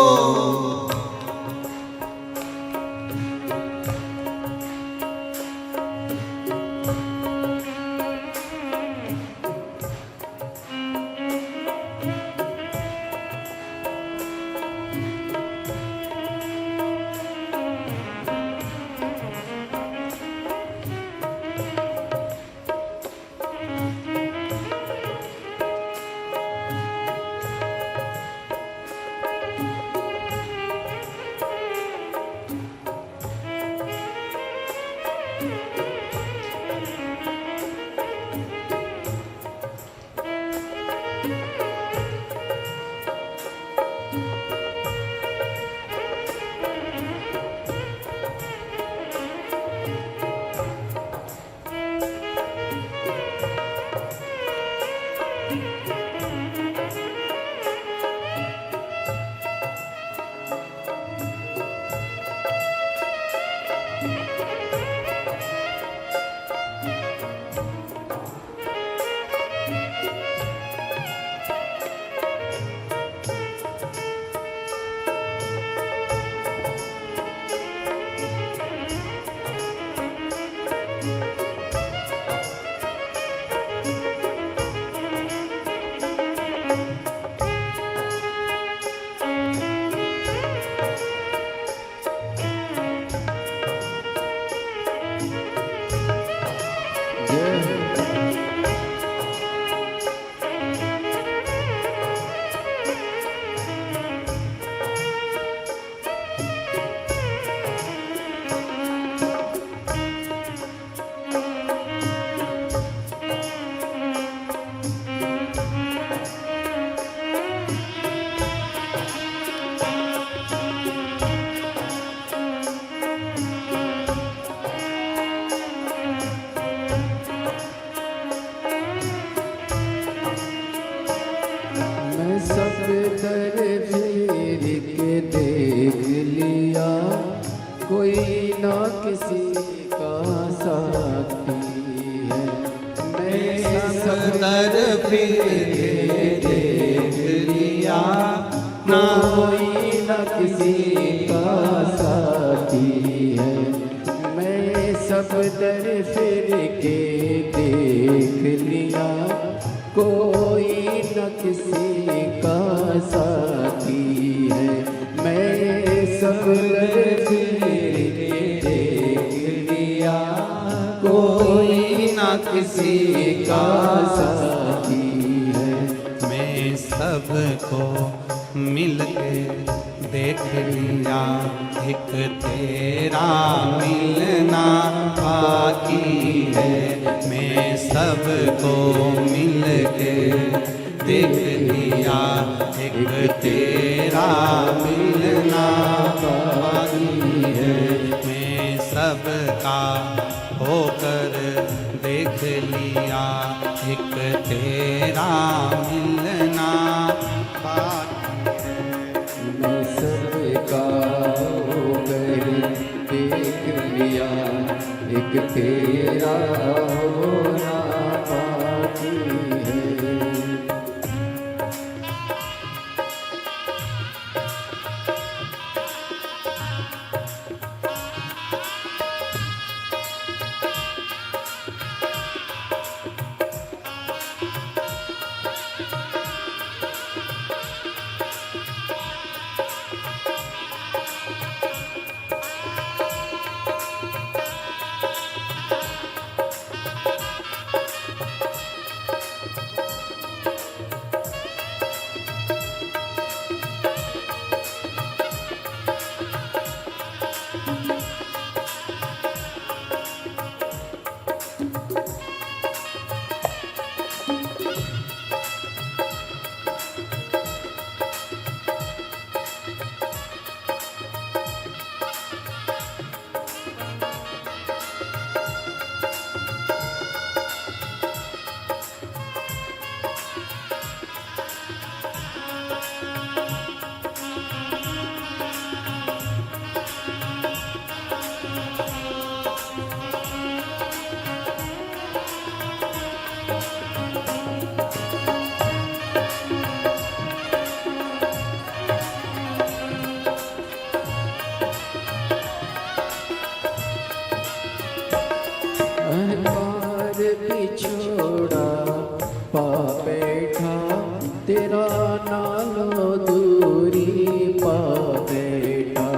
न किसी का साथी है। मैं सब दर फिर के देख लिया, कोई न किसी का साथी है। मैं सब दर फिर के देख लिया, कोई न किसी का साथी है। मैं सबको मिल के देख लिया, एक तेरा मिलना बाकी है। मैं सबको मिल के देख लिया, एक तेरा मिलना बाकी है। मैं सबका होकर देख लिया, एक तेरा मिलना बाकी है। मैं सबका होकर देख लिया, एक तेरा होना बाकी है। अहंकार पिछोड़ा पा बैठा, तेरा नालो दूरी पा बैठा।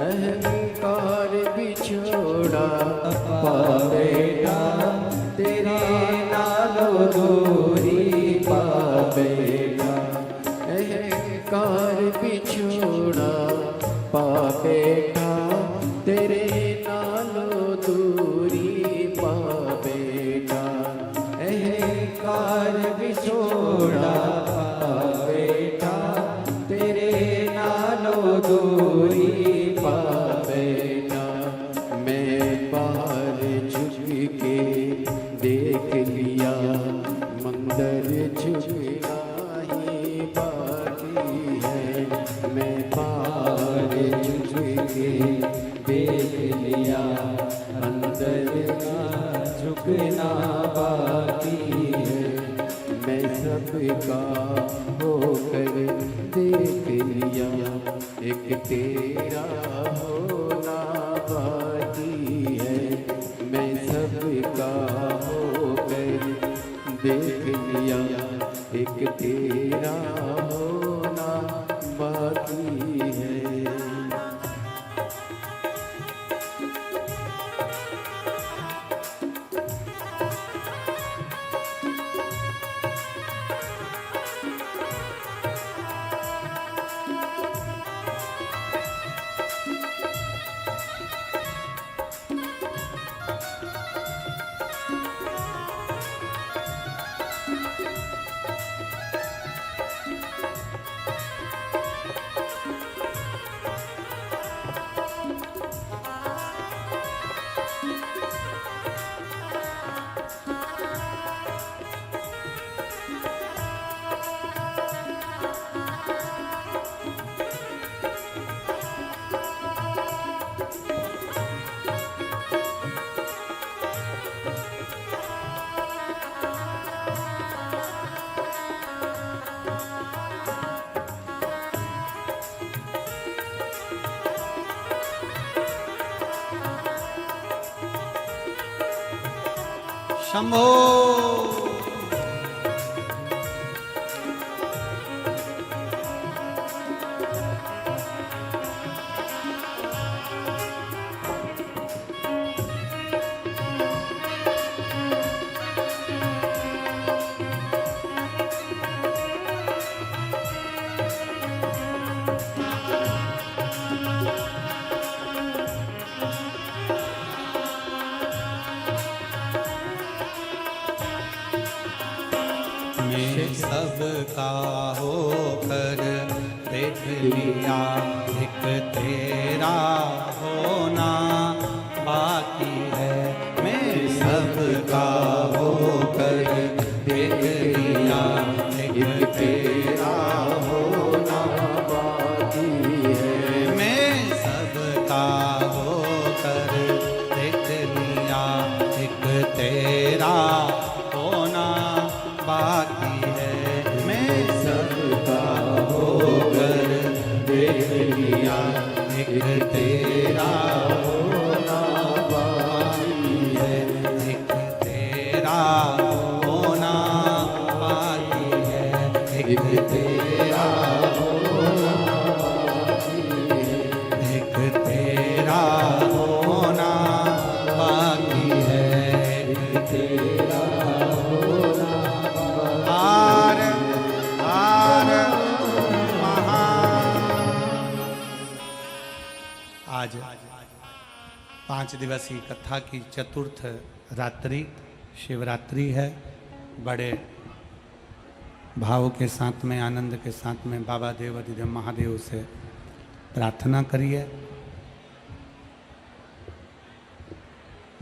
अहंकार पिछोड़ा पा बैठा, तेरा नालो दूरी पा बैठा। अहंकार पिछोड़ा पा बैठा, तेरे नालो दूरी पा बैठा। अहंकार बिछोड़ा पा बैठा, तेरे नालो दूरी पा बैठा। मैं बाहर झुक के देख लिया, मंदिर झुकना ही बाकी है। मैं बाहर झुक के देख लिया, अंदर का झुकना बाकी है। मैं सबका होकर देख लिया, एक तेरा होना बाकी है। मैं सबका होकर देख लिया, एक तेरा होना बाकी है। शंभो। मैं सबका होकर देख लिया, एक तेरा होना बाकी है। मैं सबका होकर देख लिया, एक तेरा होना बाकी है। मैं सबका होकर देख लिया, एक तेरा होना बाकी है। मैं सबका होकर देख लिया, एक तेरा होना बाकी है। एक तेरा होना बाकी है। एक तेरा होना बाकी है। एक तेरा होना बाकी है। एक तेरा हार हार महान। आज 5 दिवसीय कथा की चतुर्थ रात्रि शिवरात्रि है। बड़े भाव के साथ में, आनंद के साथ में बाबा देवाधिदेव महादेव से प्रार्थना करिए।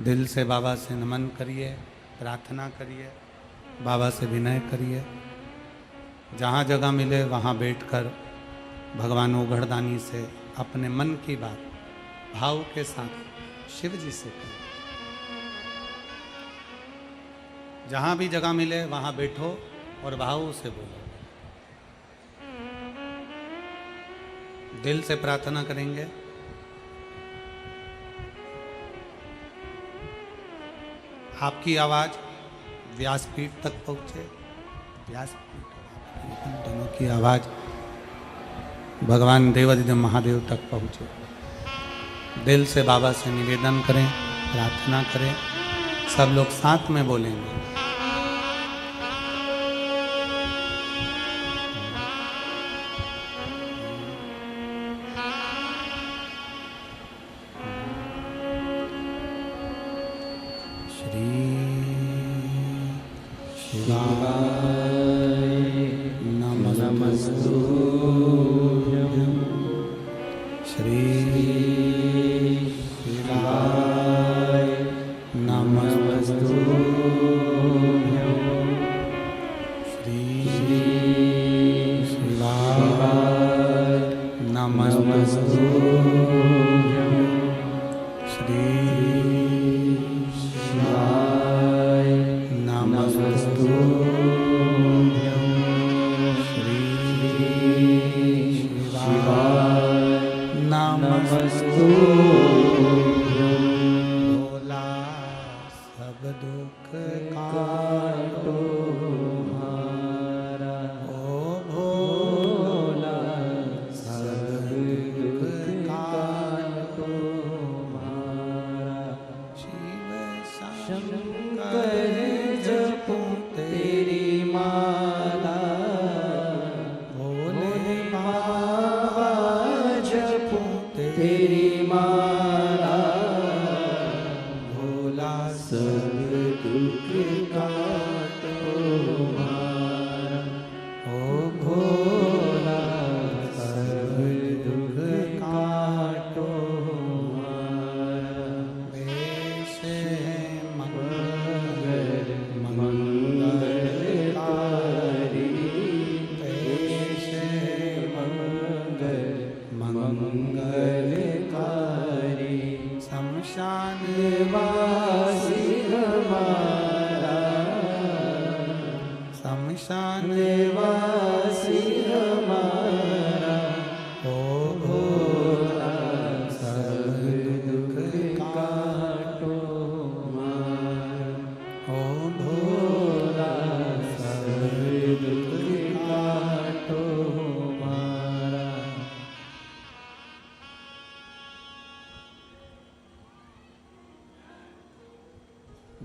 दिल से बाबा से नमन करिए, प्रार्थना करिए, बाबा से विनय करिए। जहाँ जगह मिले वहाँ बैठकर भगवान ओघड़दानी से अपने मन की बात भाव के साथ शिव जी से करें। जहाँ भी जगह मिले वहाँ बैठो और भाव से बोलो। दिल से प्रार्थना करेंगे। आपकी आवाज़ व्यासपीठ तक पहुँचे। व्यासपीठ दोनों की आवाज़ भगवान देवाधिदेव महादेव तक पहुँचे। दिल से बाबा से निवेदन करें, प्रार्थना करें। सब लोग साथ में बोलेंगे। तेरी माला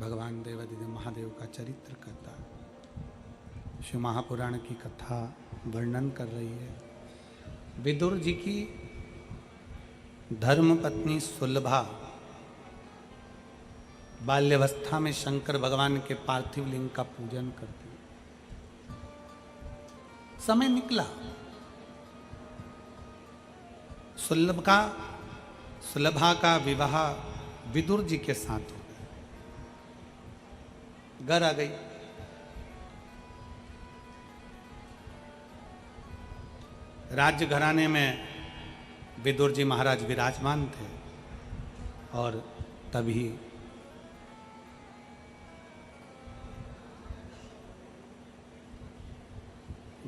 भगवान देवादिदेव महादेव का चरित्र कहता है। शिव महापुराण की कथा वर्णन कर रही है। विदुर जी की धर्मपत्नी सुलभा बाल्यावस्था में शंकर भगवान के पार्थिव लिंग का पूजन करती। समय निकला, सुलभा का विवाह विदुर जी के साथ हो गया। घर आ गई। राज्य घराने में विदुर जी महाराज विराजमान थे और तभी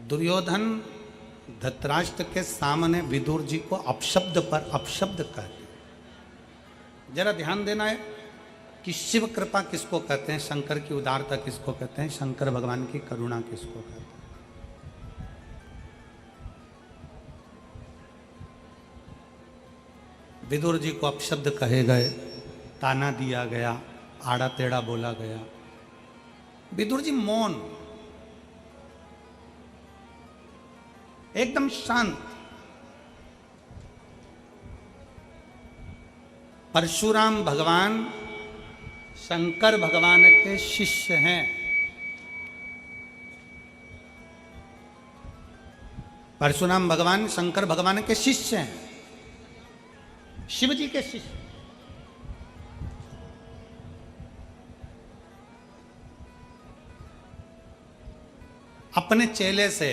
दुर्योधन धृतराष्ट्र के सामने विदुर जी को अपशब्द पर अपशब्द कहते। जरा ध्यान देना है कि शिव कृपा किसको कहते हैं, शंकर की उदारता किसको कहते हैं, शंकर भगवान की करुणा किसको कहते हैं। विदुर जी को अपशब्द कहे गए, ताना दिया गया, आड़ा टेढ़ा बोला गया। विदुर जी मौन, एकदम शांत। परशुराम भगवान शंकर भगवान के शिष्य हैं। परशुराम भगवान शंकर भगवान के शिष्य हैं, शिव जी के शिष्य। अपने चेले से,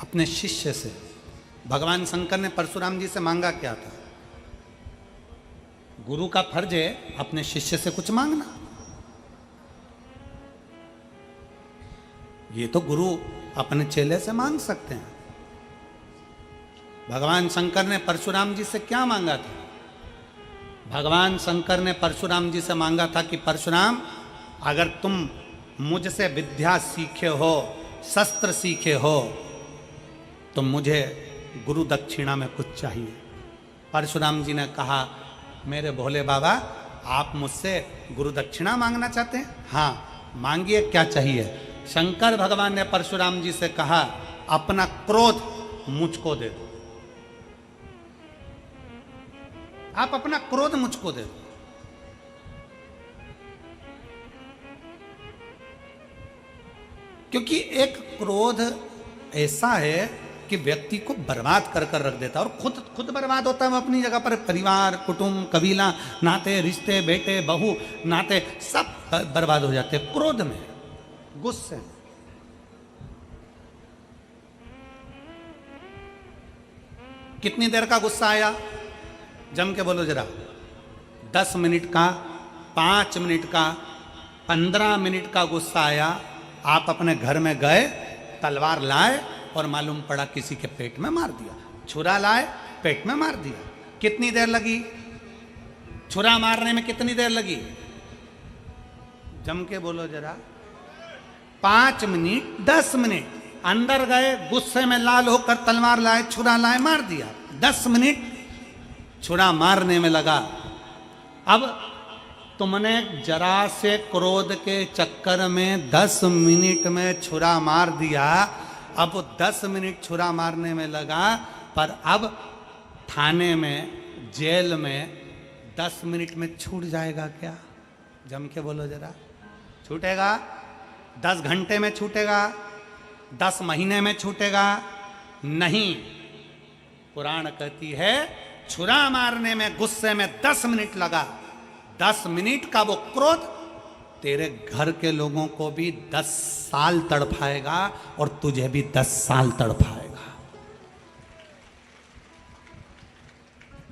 अपने शिष्य से भगवान शंकर ने परशुराम जी से मांगा क्या था? गुरु का फर्ज है अपने शिष्य से कुछ मांगना। ये तो गुरु अपने चेले से मांग सकते हैं। भगवान शंकर ने परशुराम जी से क्या मांगा था? भगवान शंकर ने परशुराम जी से मांगा था कि परशुराम, अगर तुम मुझसे विद्या सीखे हो, शस्त्र सीखे हो, तो मुझे गुरु दक्षिणा में कुछ चाहिए। परशुराम जी ने कहा, मेरे भोले बाबा, आप मुझसे गुरु दक्षिणा मांगना चाहते हैं? हाँ, मांगिए, क्या चाहिए? शंकर भगवान ने परशुराम जी से कहा, अपना क्रोध मुझको दे दो। आप अपना क्रोध मुझको दे दो। क्योंकि एक क्रोध ऐसा है कि व्यक्ति को बर्बाद कर कर रख देता है और खुद बर्बाद होता है। वो अपनी जगह पर परिवार, कुटुंब, कबीला, नाते, रिश्ते, बेटे, बहू, नाते सब बर्बाद हो जाते हैं क्रोध में, गुस्से में। कितनी देर का गुस्सा आया? जम के बोलो जरा। 10 मिनट का, 5 मिनट का, 15 मिनट का गुस्सा आया। आप अपने घर में गए, तलवार लाए और मालूम पड़ा किसी के पेट में मार दिया। छुरा लाए, पेट में मार दिया। कितनी देर लगी? छुरा मारने में कितनी देर लगी? जम के बोलो जरा। 5 मिनट, 10 मिनट। अंदर गए, गुस्से में लाल होकर तलवार लाए, छुरा लाए, मार दिया। 10 मिनट छुरा मारने में लगा। अब तुमने जरा से क्रोध के चक्कर में 10 मिनट में छुरा मार दिया। अब 10 मिनट छुरा मारने में लगा, पर अब थाने में, जेल में 10 मिनट में छूट जाएगा क्या? जम के बोलो जरा। छूटेगा? 10 घंटे में छूटेगा? 10 महीने में छूटेगा? नहीं। पुराण कहती है, छुरा मारने में, गुस्से में 10 मिनट लगा। 10 मिनट का वो क्रोध तेरे घर के लोगों को भी 10 साल तड़पाएगा और तुझे भी 10 साल तड़पाएगा।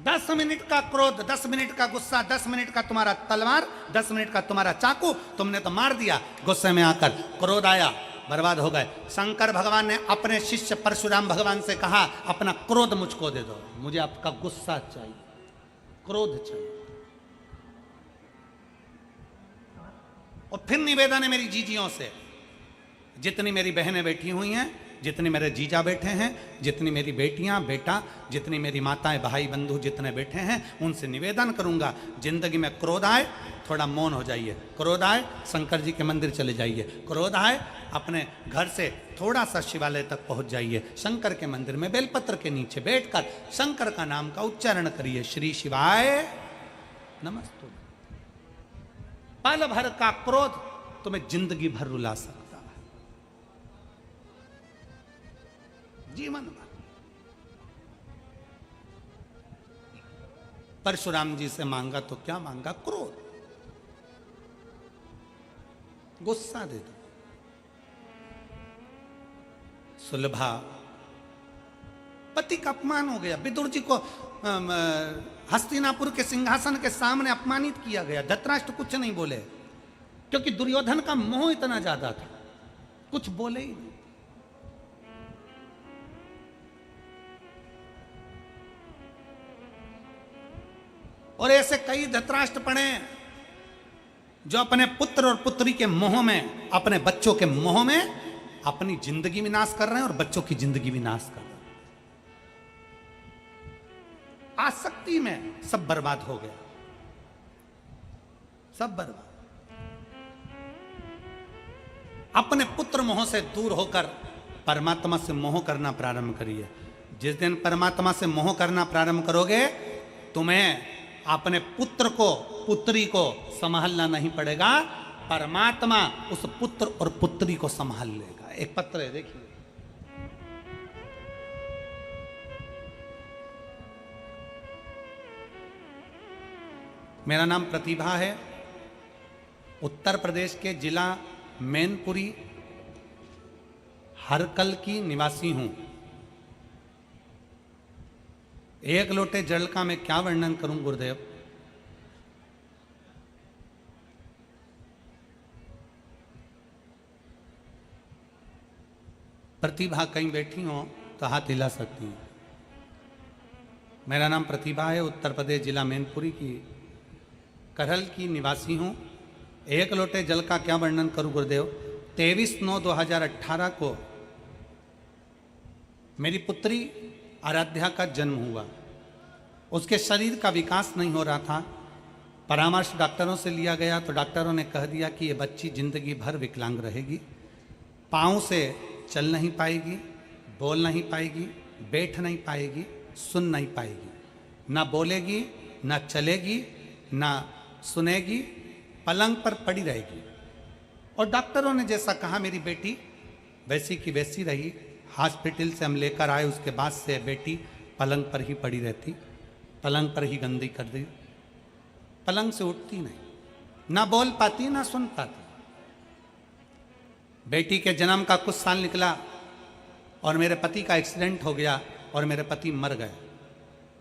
10 मिनट का क्रोध, 10 मिनट का गुस्सा, 10 मिनट का तुम्हारा तलवार, 10 मिनट का तुम्हारा चाकू, तुमने तो मार दिया। गुस्से में आकर क्रोध आया, बर्बाद हो गए। शंकर भगवान ने अपने शिष्य परशुराम भगवान से कहा, अपना क्रोध मुझको दे दो, मुझे आपका गुस्सा चाहिए, क्रोध चाहिए। और फिर निवेदन है मेरी जीजियों से, जितनी मेरी बहनें बैठी हुई हैं, जितने मेरे जीजा बैठे हैं, जितनी मेरी बेटियां बेटा, जितनी मेरी माताएं भाई बंधु जितने बैठे हैं, उनसे निवेदन करूंगा, जिंदगी में क्रोध आए थोड़ा मौन हो जाइए, क्रोध आए शंकर जी के मंदिर चले जाइए, क्रोध आए अपने घर से थोड़ा सा शिवालय तक पहुंच जाइए, शंकर के मंदिर में बेलपत्र के नीचे बैठकर शंकर का नाम का उच्चारण करिए, श्री शिवाय नमस्तु। पल भर का क्रोध तुम्हें जिंदगी भर रुला सकता है, जीवन भर। परशुराम जी से मांगा तो क्या मांगा? क्रोध, गुस्सा दे दो। सुलभा, पति का अपमान हो गया, विदुर जी को हस्तिनापुर के सिंहासन के सामने अपमानित किया गया, धृतराष्ट्र कुछ नहीं बोले क्योंकि दुर्योधन का मोह इतना ज्यादा था, कुछ बोले ही नहीं। और ऐसे कई धृतराष्ट्र पड़े जो अपने पुत्र और पुत्री के मोह में, अपने बच्चों के मोह में अपनी जिंदगी विनाश कर रहे हैं और बच्चों की जिंदगी विनाश कर रहे हैं। आसक्ति में सब बर्बाद हो गया, सब बर्बाद। अपने पुत्र मोह से दूर होकर परमात्मा से मोह करना प्रारंभ करिए। जिस दिन परमात्मा से मोह करना प्रारंभ करोगे, तुम्हें अपने पुत्र को पुत्री को संभालना नहीं पड़ेगा, परमात्मा उस पुत्र और पुत्री को संभाल लेगा। एक पत्र है, देखिए, मेरा नाम प्रतिभा है, उत्तर प्रदेश के जिला मैनपुरी हरकल की निवासी हूं। एक लोटे जल का मैं क्या वर्णन करूं गुरुदेव। प्रतिभा कहीं बैठी हो तो हाथ हिला सकती हूं। मेरा नाम प्रतिभा है, उत्तर प्रदेश जिला मैनपुरी की करहल की निवासी हूं। एक लोटे जल का क्या वर्णन करूं गुरुदेव। 23/9/2018 को मेरी पुत्री आराध्या का जन्म हुआ। उसके शरीर का विकास नहीं हो रहा था। परामर्श डॉक्टरों से लिया गया तो डॉक्टरों ने कह दिया कि ये बच्ची जिंदगी भर विकलांग रहेगी, पाँव से चल नहीं पाएगी, बोल नहीं पाएगी, बैठ नहीं पाएगी, सुन नहीं पाएगी, ना बोलेगी, ना चलेगी, ना सुनेगी, पलंग पर पड़ी रहेगी। और डॉक्टरों ने जैसा कहा मेरी बेटी वैसी की वैसी रही। हॉस्पिटल से हम लेकर आए, उसके बाद से बेटी पलंग पर ही पड़ी रहती, पलंग पर ही गंदी कर दी, पलंग से उठती नहीं, ना बोल पाती ना सुन पाती। बेटी के जन्म का कुछ साल निकला और मेरे पति का एक्सीडेंट हो गया और मेरे पति मर गए।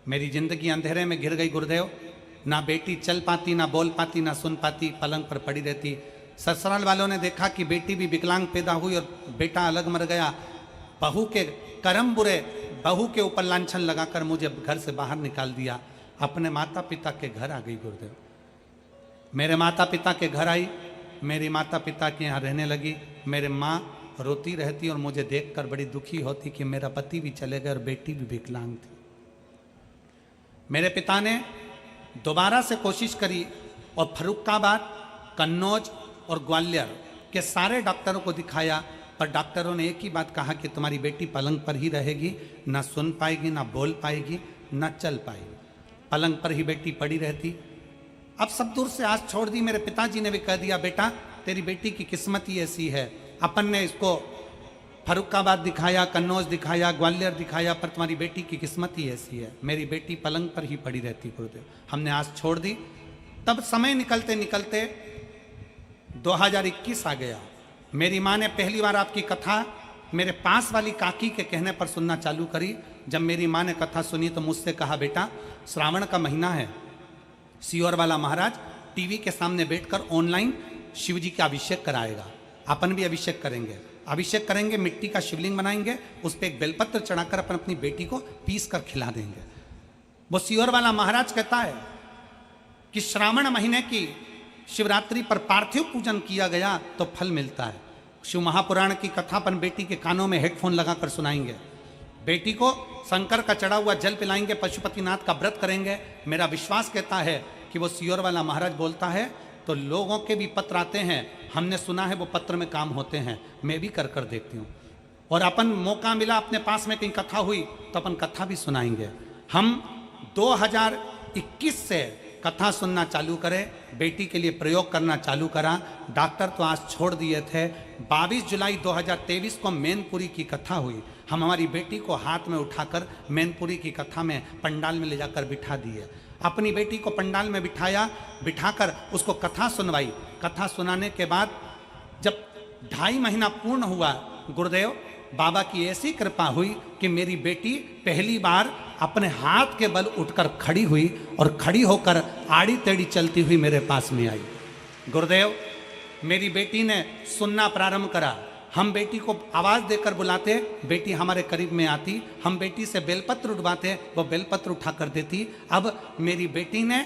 मेरी जिंदगी अंधेरे में घिर गई गुरुदेव। ना बेटी चल पाती, ना बोल पाती, ना सुन पाती, पलंग पर पड़ी रहती। ससुराल वालों ने देखा कि बेटी भी विकलांग पैदा हुई और बेटा अलग मर गया। बहू के कर्म बुरे, बहू के ऊपर लांछन लगाकर मुझे घर से बाहर निकाल दिया। अपने माता पिता के घर आ गई गुरुदेव। मेरे माता पिता के घर आई, मेरी माता पिता के यहाँ रहने लगी। मेरे माँ रोती रहती और मुझे देखकर बड़ी दुखी होती कि मेरा पति भी चले गए और बेटी भी विकलांग थी। मेरे पिता ने दोबारा से कोशिश करी और फर्रुखाबाद, कन्नौज और ग्वालियर के सारे डॉक्टरों को दिखाया, पर डॉक्टरों ने एक ही बात कहा कि तुम्हारी बेटी पलंग पर ही रहेगी, ना सुन पाएगी, ना बोल पाएगी, ना चल पाएगी, पलंग पर ही बेटी पड़ी रहती। अब सब दूर से आस छोड़ दी। मेरे पिताजी ने भी कह दिया, बेटा तेरी बेटी की किस्मत ही ऐसी है। अपन ने इसको फर्रुखाबाद दिखाया, कन्नौज दिखाया, ग्वालियर दिखाया, पर तुम्हारी बेटी की किस्मत ही ऐसी है। मेरी बेटी पलंग पर ही पड़ी रहती गुरुदेव। हमने आस छोड़ दी। तब समय निकलते निकलते 2021 आ गया। मेरी माँ ने पहली बार आपकी कथा मेरे पास वाली काकी के कहने पर सुनना चालू करी। जब मेरी माँ ने कथा सुनी तो मुझसे कहा, बेटा श्रावण का महीना है, सियोर वाला महाराज टीवी के सामने बैठकर ऑनलाइन शिव जी का अभिषेक कराएगा, अपन भी अभिषेक करेंगे। अभिषेक करेंगे, मिट्टी का शिवलिंग बनाएंगे, उस पर एक बेलपत्र चढ़ाकर अपन अपनी बेटी को पीस कर खिला देंगे। वो सियोर वाला महाराज कहता है कि श्रावण महीने की शिवरात्रि पर पार्थिव पूजन किया गया तो फल मिलता है। शिव महापुराण की कथा अपन बेटी के कानों में हेडफोन लगाकर सुनाएंगे, बेटी को शंकर का चढ़ा हुआ जल पिलाएंगे, पशुपतिनाथ का व्रत करेंगे। मेरा विश्वास कहता है कि वो सियोर वाला महाराज बोलता है तो लोगों के भी पत्र आते हैं, हमने सुना है वो पत्र में काम होते हैं, मैं भी कर कर देखती हूँ। और अपन मौका मिला, अपने पास में कहीं कथा हुई तो अपन कथा भी सुनाएंगे। हम 2021 से कथा सुनना चालू करें, बेटी के लिए प्रयोग करना चालू करा। डॉक्टर तो आज छोड़ दिए थे। 22 जुलाई 2023 को मैनपुरी की कथा हुई। हम हमारी बेटी को हाथ में उठाकर मैनपुरी की कथा में पंडाल में ले जाकर बिठा दिए। अपनी बेटी को पंडाल में बिठाया, बिठाकर उसको कथा सुनवाई। कथा सुनाने के बाद जब 2.5 महीना पूर्ण हुआ, गुरुदेव बाबा की ऐसी कृपा हुई कि मेरी बेटी पहली बार अपने हाथ के बल उठकर खड़ी हुई और खड़ी होकर आड़ी टेढ़ी चलती हुई मेरे पास में आई। गुरुदेव मेरी बेटी ने सुनना प्रारंभ करा। हम बेटी को आवाज़ देकर बुलाते, बेटी हमारे करीब में आती। हम बेटी से बेलपत्र उठवाते, वो बेलपत्र उठा कर देती। अब मेरी बेटी ने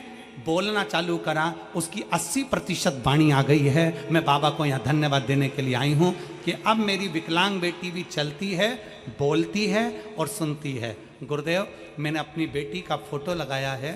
बोलना चालू करा, उसकी 80% वाणी आ गई है। मैं बाबा को यहाँ धन्यवाद देने के लिए आई हूँ कि अब मेरी विकलांग बेटी भी चलती है, बोलती है और सुनती है। गुरुदेव मैंने अपनी बेटी का फोटो लगाया है,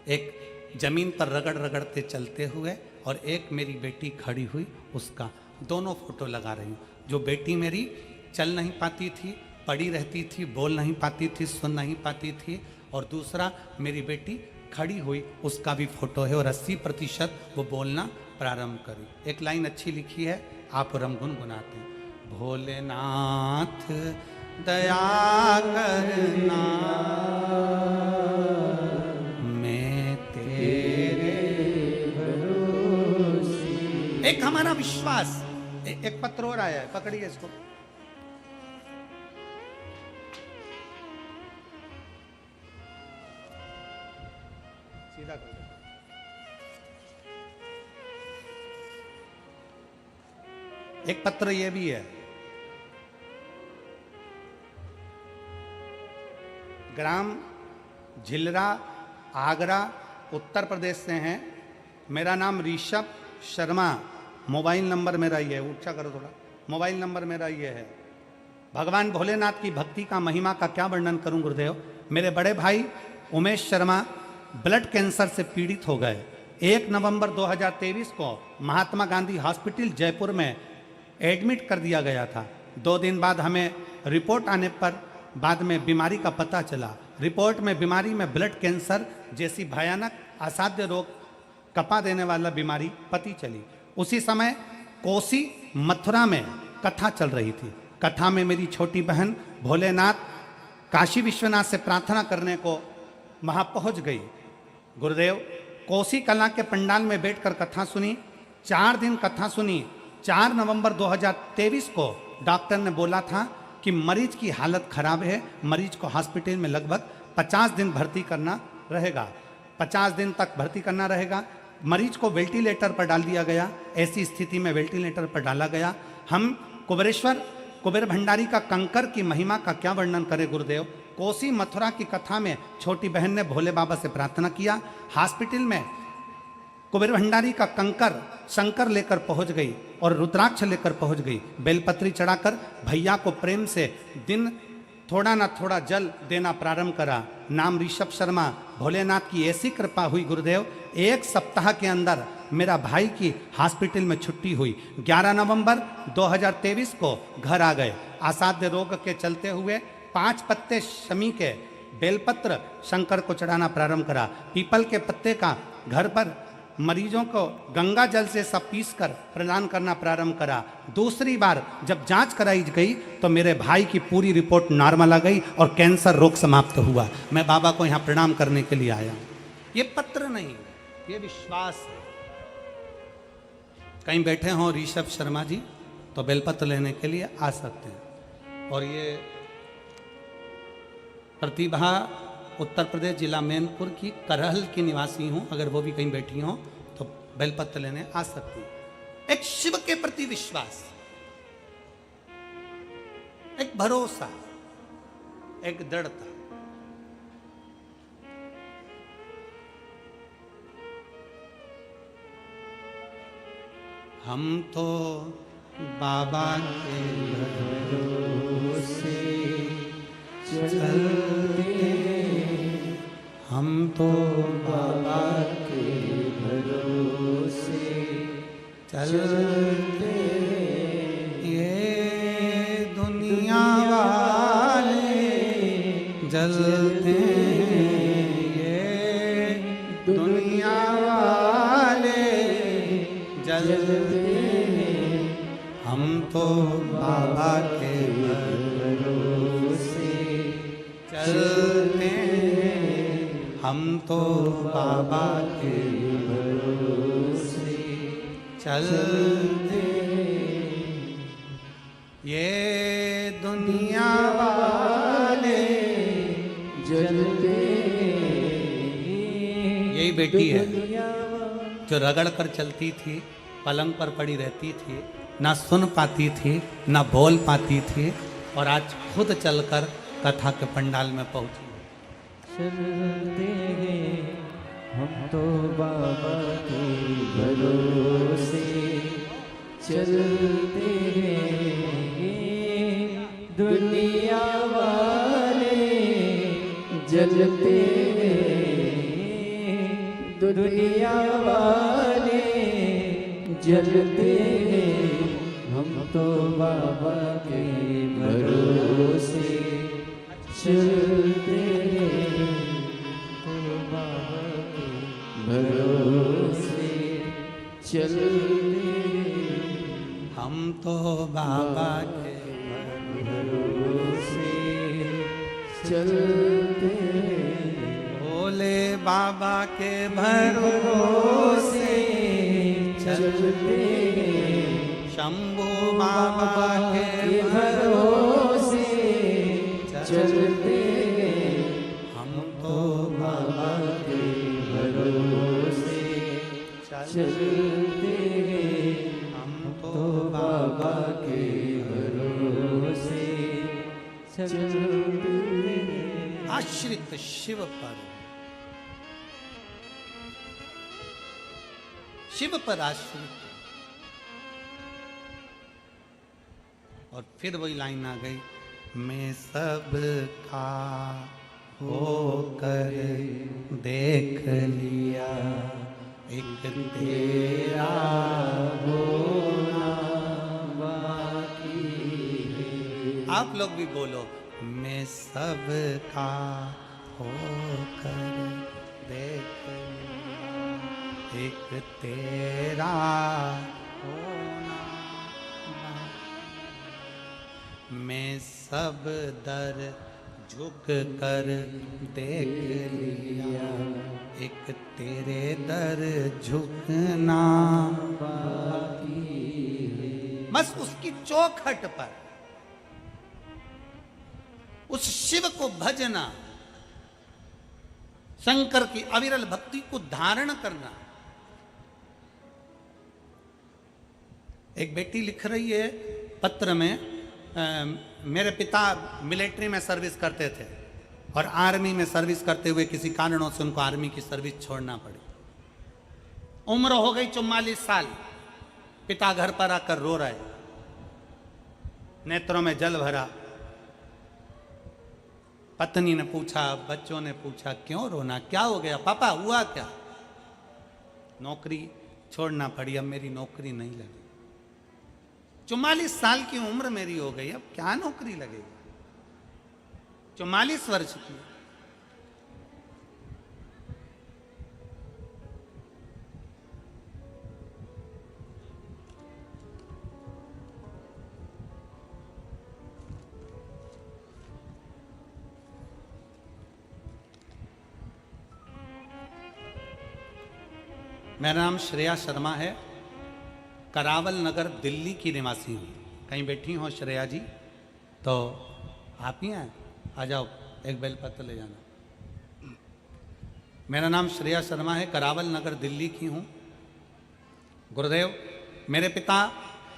एक जमीन पर रगड़ रगड़ते चलते हुए और एक मेरी बेटी खड़ी हुई, उसका दोनों फोटो लगा रही हूँ। जो बेटी मेरी चल नहीं पाती थी, पड़ी रहती थी, बोल नहीं पाती थी, सुन नहीं पाती थी, और दूसरा मेरी बेटी खड़ी हुई, उसका भी फोटो है और 80% वो बोलना प्रारंभ करी। एक लाइन अच्छी लिखी है, आप और हम गुनगुनाते हैं। भोलेनाथ दया करना, मैं तेरे भरोसे। एक हमारा विश्वास। एक पत्र और आया है, पकड़िए इसको। सीधा कर दो। एक पत्र ये भी है, ग्राम झिलरा, आगरा, उत्तर प्रदेश से हैं। मेरा नाम ऋषभ शर्मा, मोबाइल नंबर मेरा ये है, ऊंचा करो थोड़ा, मोबाइल नंबर मेरा ये है। भगवान भोलेनाथ की भक्ति का महिमा का क्या वर्णन करूं गुरुदेव। मेरे बड़े भाई उमेश शर्मा ब्लड कैंसर से पीड़ित हो गए। 1 नवंबर 2023 को महात्मा गांधी हॉस्पिटल जयपुर में एडमिट कर दिया गया था। 2 दिन बाद हमें रिपोर्ट आने पर बाद में बीमारी का पता चला। रिपोर्ट में बीमारी में ब्लड कैंसर जैसी भयानक असाध्य रोग, कपा देने वाला बीमारी पती चली। उसी समय कोसी मथुरा में कथा चल रही थी। कथा में मेरी छोटी बहन भोलेनाथ काशी विश्वनाथ से प्रार्थना करने को वहाँ पहुँच गई। गुरुदेव कोसी कला के पंडाल में बैठकर कथा सुनी। 4 दिन कथा सुनी। 4 नवंबर 2023 को डॉक्टर ने बोला था कि मरीज की हालत खराब है, मरीज को हॉस्पिटल में लगभग 50 दिन भर्ती करना रहेगा। 50 दिन तक भर्ती करना रहेगा। मरीज को वेंटिलेटर पर डाल दिया गया। ऐसी स्थिति में वेंटिलेटर पर डाला गया। हम कुबेर भंडारी का कंकर की महिमा का क्या वर्णन करें गुरुदेव। कोसी मथुरा की कथा में छोटी बहन ने भोले बाबा से प्रार्थना किया। हॉस्पिटल में कुबेर भंडारी का कंकर शंकर लेकर पहुंच गई और रुद्राक्ष लेकर पहुंच गई। बेलपत्री चढ़ाकर भैया को प्रेम से दिन थोड़ा ना थोड़ा जल देना प्रारंभ करा। नाम ऋषभ शर्मा। भोलेनाथ की ऐसी कृपा हुई गुरुदेव, 1 सप्ताह के अंदर मेरा भाई की हॉस्पिटल में छुट्टी हुई। 11 नवंबर 2023 को घर आ गए। असाध्य रोग के चलते हुए 5 पत्ते शमी के बेलपत्र शंकर को चढ़ाना प्रारंभ करा। पीपल के पत्ते का घर पर मरीजों को गंगा जल से सब पीस कर प्रदान करना प्रारंभ करा। दूसरी बार जब जांच कराई गई तो मेरे भाई की पूरी रिपोर्ट नॉर्मल आ गई और कैंसर रोग समाप्त हुआ। मैं बाबा को यहाँ प्रणाम करने के लिए आया हूँ। ये पत्र नहीं, ये विश्वास है। कहीं बैठे हों ऋषभ शर्मा जी तो बेलपत्र लेने के लिए आ सकते हैं। और ये प्रतिभा उत्तर प्रदेश जिला मैनपुर की करहल की निवासी हूँ, अगर वो भी कहीं बैठी हों तो बेलपत्र लेने आ सकती है। एक शिव के प्रति विश्वास, एक भरोसा, एक दृढ़ता। हम तो बाबा के भरोसे चलते हम तो बाबा के भरोसे चलते ये दुनिया वाले जलते हैं, ये दुनिया वाले जलते हैं, हम तो बाबा के भरोसे चलते हैं, हम तो बाबा के भरोसे चलते ये दुनिया वाले जलते यही बेटी है जो रगड़ कर चलती थी, पलंग पर पड़ी रहती थी, ना सुन पाती थी ना बोल पाती थी, और आज खुद चलकर कथा के पंडाल में पहुंची। चलते हैं हम तो बाबा के भरोसे चलते हैं, दुनिया वाले जलते हैं, दुनिया वाले जलते हैं, हम तो बाबा के भरोसे चलते हैं, तो बाबा के भरोसे चलते हैं, हम तो बाबा के भरोसे चलते हैं, भोले बाबा के भरोसे चलते हैं, शंभू बाबा के भरोसे चलते हैं, हम तो बाबा के भरोसे चलते हैं, हम तो तो बाबा के भरोसे चलते हैं। आश्रित शिव पर, शिव पर आश्रित। और फिर वही लाइन आ गई, मैं सब का होकर देख लिया, एक तेरा होना बाकी है। आप लोग भी बोलो, मैं सब का होकर देख लिया, एक तेरा होना बाकी। मैं सब दर झुक कर देख लिया, एक तेरे दर झुकना बाकी है। बस उसकी चौखट पर उस शिव को भजना, शंकर की अविरल भक्ति को धारण करना। एक बेटी लिख रही है पत्र में, मेरे पिता मिलिट्री में सर्विस करते थे और आर्मी में सर्विस करते हुए किसी कारणों से उनको आर्मी की सर्विस छोड़ना पड़ी। उम्र हो गई 44 साल, पिता घर पर आकर रो रहे, नेत्रों में जल भरा। पत्नी ने पूछा, बच्चों ने पूछा, क्यों रोना, क्या हो गया पापा, हुआ क्या? नौकरी छोड़ना पड़ी, अब मेरी नौकरी नहीं लगी। 44 साल की उम्र मेरी हो गई, अब क्या नौकरी लगेगी? 44 वर्ष की। मेरा नाम श्रेया शर्मा है, करावल नगर दिल्ली की निवासी हूँ। कहीं बैठी हो श्रेया जी? तो आप ही हैं, आ जाओ, एक बेलपत्र ले जाना। मेरा नाम श्रेया शर्मा है, करावल नगर दिल्ली की हूँ। गुरुदेव, मेरे पिता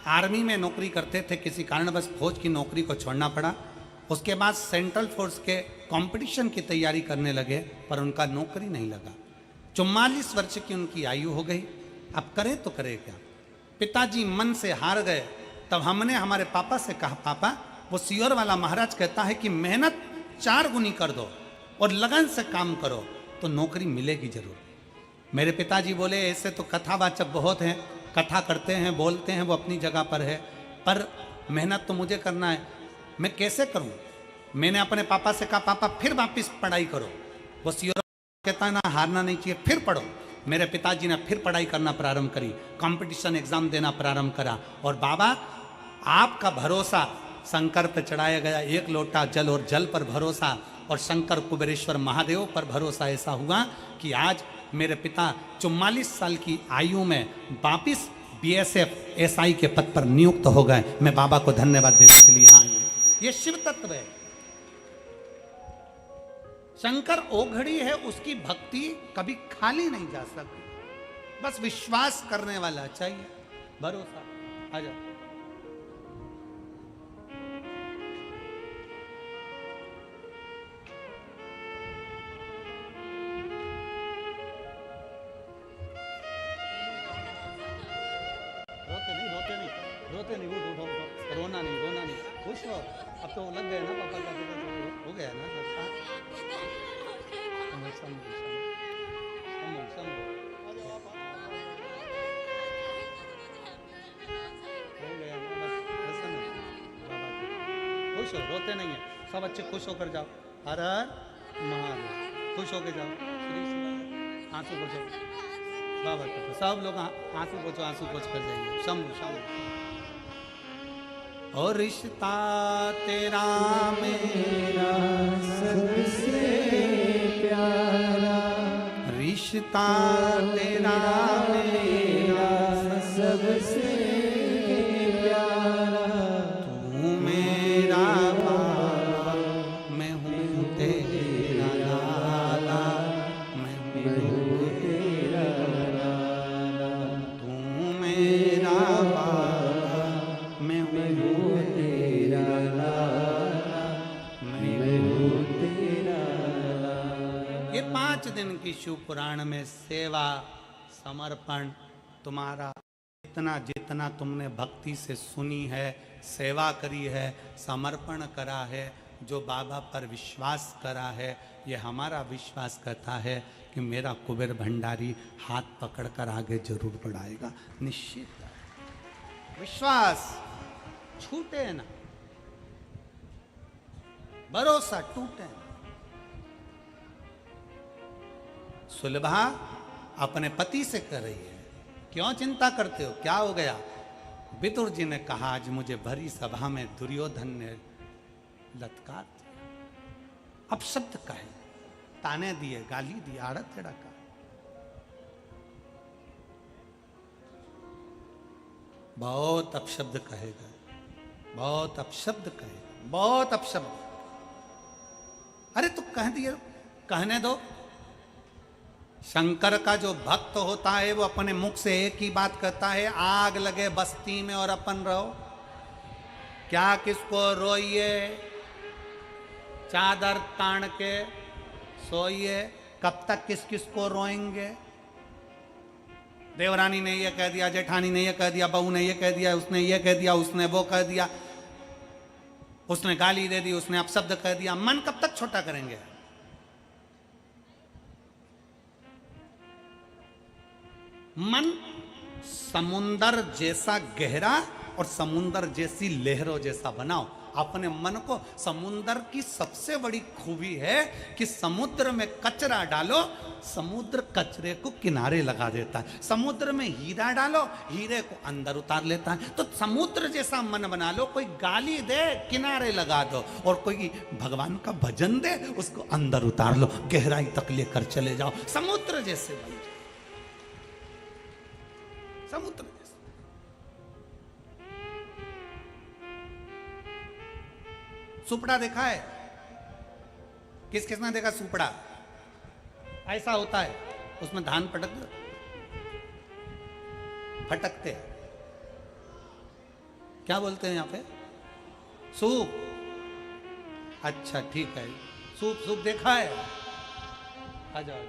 आर्मी में नौकरी करते थे, किसी कारणवश फौज की नौकरी को छोड़ना पड़ा। उसके बाद सेंट्रल फोर्स के कंपटीशन की तैयारी करने लगे, पर उनका नौकरी नहीं लगा। 44 वर्ष की उनकी आयु हो गई, अब करें तो करें क्या? पिताजी मन से हार गए, तब हमने हमारे पापा से कहा, पापा वो सियोर वाला महाराज कहता है कि मेहनत 4 गुनी कर दो और लगन से काम करो तो नौकरी मिलेगी जरूर। मेरे पिताजी बोले ऐसे तो कथावाचक बहुत हैं, कथा करते हैं, बोलते हैं, वो अपनी जगह पर है, पर मेहनत तो मुझे करना है, मैं कैसे करूं? मैंने अपने पापा से कहा, पापा फिर वापिस पढ़ाई करो। वो सियोर कहता है ना, हारना नहीं चाहिए, फिर पढ़ो। मेरे पिताजी ने फिर पढ़ाई करना प्रारंभ करी, कंपटीशन एग्जाम देना प्रारंभ करा, और बाबा आपका भरोसा शंकर पर चढ़ाया गया, 1 लोटा जल और जल पर भरोसा, और शंकर कुबेरेश्वर महादेव पर भरोसा ऐसा हुआ कि आज मेरे पिता 44 साल की आयु में वापिस BSF SI के पद पर नियुक्त हो गए। मैं बाबा को धन्यवाद देने के लिए आया हूं। ये शिव तत्व है। शंकर ओघड़ी है, उसकी भक्ति कभी खाली नहीं जा सकती, बस विश्वास करने वाला चाहिए, भरोसा। आ जाओ। रोते नहीं, उठ उठो, रोना नहीं, रोना नहीं, खुश हो। अब तो लग गए ना पापा का, हो गया ना। खुश हो, रोते नहीं है, सब अच्छे खुश होकर जाओ। हर हर महादेव, खुश होकर जाओ। आंसू पोछो बाबा को, सब लोग आंसू पोछो, आंसू पोछ कर जाइए। शंभु शंभु। और रिश्ता तेरा मेरा सबसे प्यारा, रिश्ता तेरा मेरा सबसे प्यारा, तू मेरा बाबा, मैं हूँ तेरा लाला, मैं हूँ तेरा लाला, तू मेरा बाबा, मैं हूँ तेरा लाला, मैं हूँ तेरा लाला। ये 5 दिन की शिव पुराण में सेवा समर्पण तुम्हारा जितना जितना तुमने भक्ति से सुनी है, सेवा करी है, समर्पण करा है, जो बाबा पर विश्वास करा है, ये हमारा विश्वास करता है कि मेरा कुबेर भंडारी हाथ पकड़कर आगे जरूर बढ़ाएगा। निश्चित विश्वास छूटे ना, भरोसा टूटे ना। सुलभा अपने पति से कर रही है, क्यों चिंता करते हो, क्या हो गया? विदुर जी ने कहा, आज मुझे भरी सभा में दुर्योधन ने लत्कार दिया, अपशब्द कहे, ताने दिए, गाली दी, आड़त टेढ़ा कहा। बहुत अपशब्द कहेगा, बहुत अपशब्द कहेगा, बहुत अपशब्द। अरे तो कह दिए, कहने दो। शंकर का जो भक्त होता है वो अपने मुख से एक ही बात कहता है, आग लगे बस्ती में और अपन रहो। क्या किसको रोइए, चादर तान के सोइए, कब तक किस किस को रोएंगे? देवरानी ने ये कह दिया, जेठानी ने ये कह दिया, बहू ने ये कह दिया, उसने ये कह दिया, उसने वो कह दिया, उसने गाली दे दी, उसने अपशब्द कह दिया। मन कब तक छोटा करेंगे? मन समुंदर जैसा गहरा और समुंदर जैसी लहरों जैसा बनाओ अपने मन को। समुंदर की सबसे बड़ी खूबी है कि समुद्र में कचरा डालो, समुद्र कचरे को किनारे लगा देता है। समुद्र में हीरा डालो, हीरे को अंदर उतार लेता है। तो समुद्र जैसा मन बना लो। कोई गाली दे, किनारे लगा दो, और कोई भगवान का भजन दे, उसको अंदर उतार लो, गहराई तक लेकर चले जाओ। समुद्र जैसे बन जाओ, समुद्र जैसे। सुपड़ा देखा है? किस किसने देखा सुपड़ा? ऐसा होता है, उसमें धान फटकते हैं। क्या बोलते हैं यहां पे? सूप। अच्छा ठीक है, सूप सूप देखा है? आ जाओ।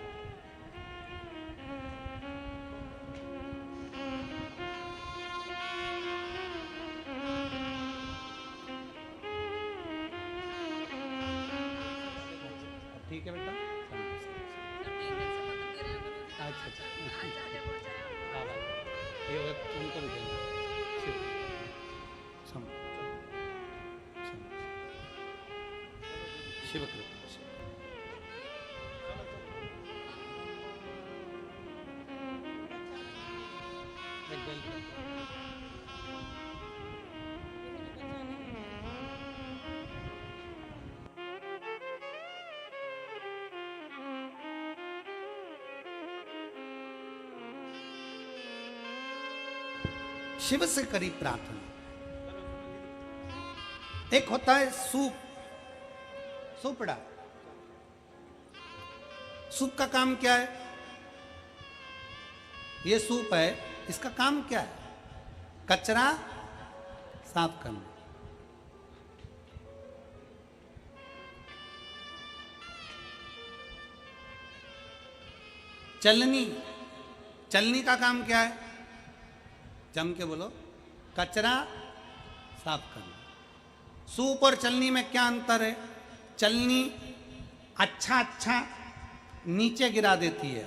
अच्छा अच्छा हाँ, ये तुमको भी देना शिव क्षम शिव कृपा एक बेल शिव से करी प्रार्थना। एक होता है सूप, सूपड़ा। सूप का काम क्या है? ये सूप है, इसका काम क्या है? कचरा साफ करना। चलनी, चलनी का काम क्या है? जम के बोलो, कचरा साफ करना। सूप और चलनी में क्या अंतर है? चलनी अच्छा अच्छा नीचे गिरा देती है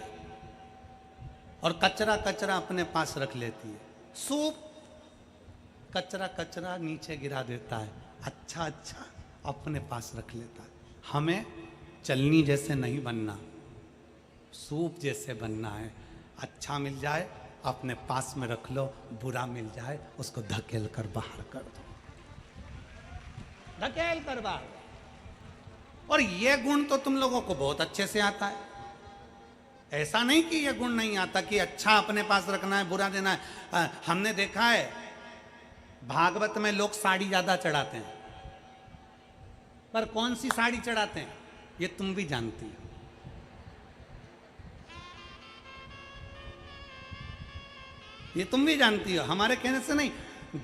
और कचरा कचरा अपने पास रख लेती है। सूप कचरा कचरा नीचे गिरा देता है, अच्छा अच्छा अपने पास रख लेता है। हमें चलनी जैसे नहीं बनना, सूप जैसे बनना है। अच्छा मिल जाए अपने पास में रख लो, बुरा मिल जाए उसको धकेल कर बाहर कर दो, धकेल कर बाहर। और ये गुण तो तुम लोगों को बहुत अच्छे से आता है। ऐसा नहीं कि ये गुण नहीं आता कि अच्छा अपने पास रखना है, बुरा देना है। हमने देखा है भागवत में लोग साड़ी ज्यादा चढ़ाते हैं, पर कौन सी साड़ी चढ़ाते हैं ये तुम भी जानती हो। ये तुम भी जानती हो, हमारे कहने से नहीं।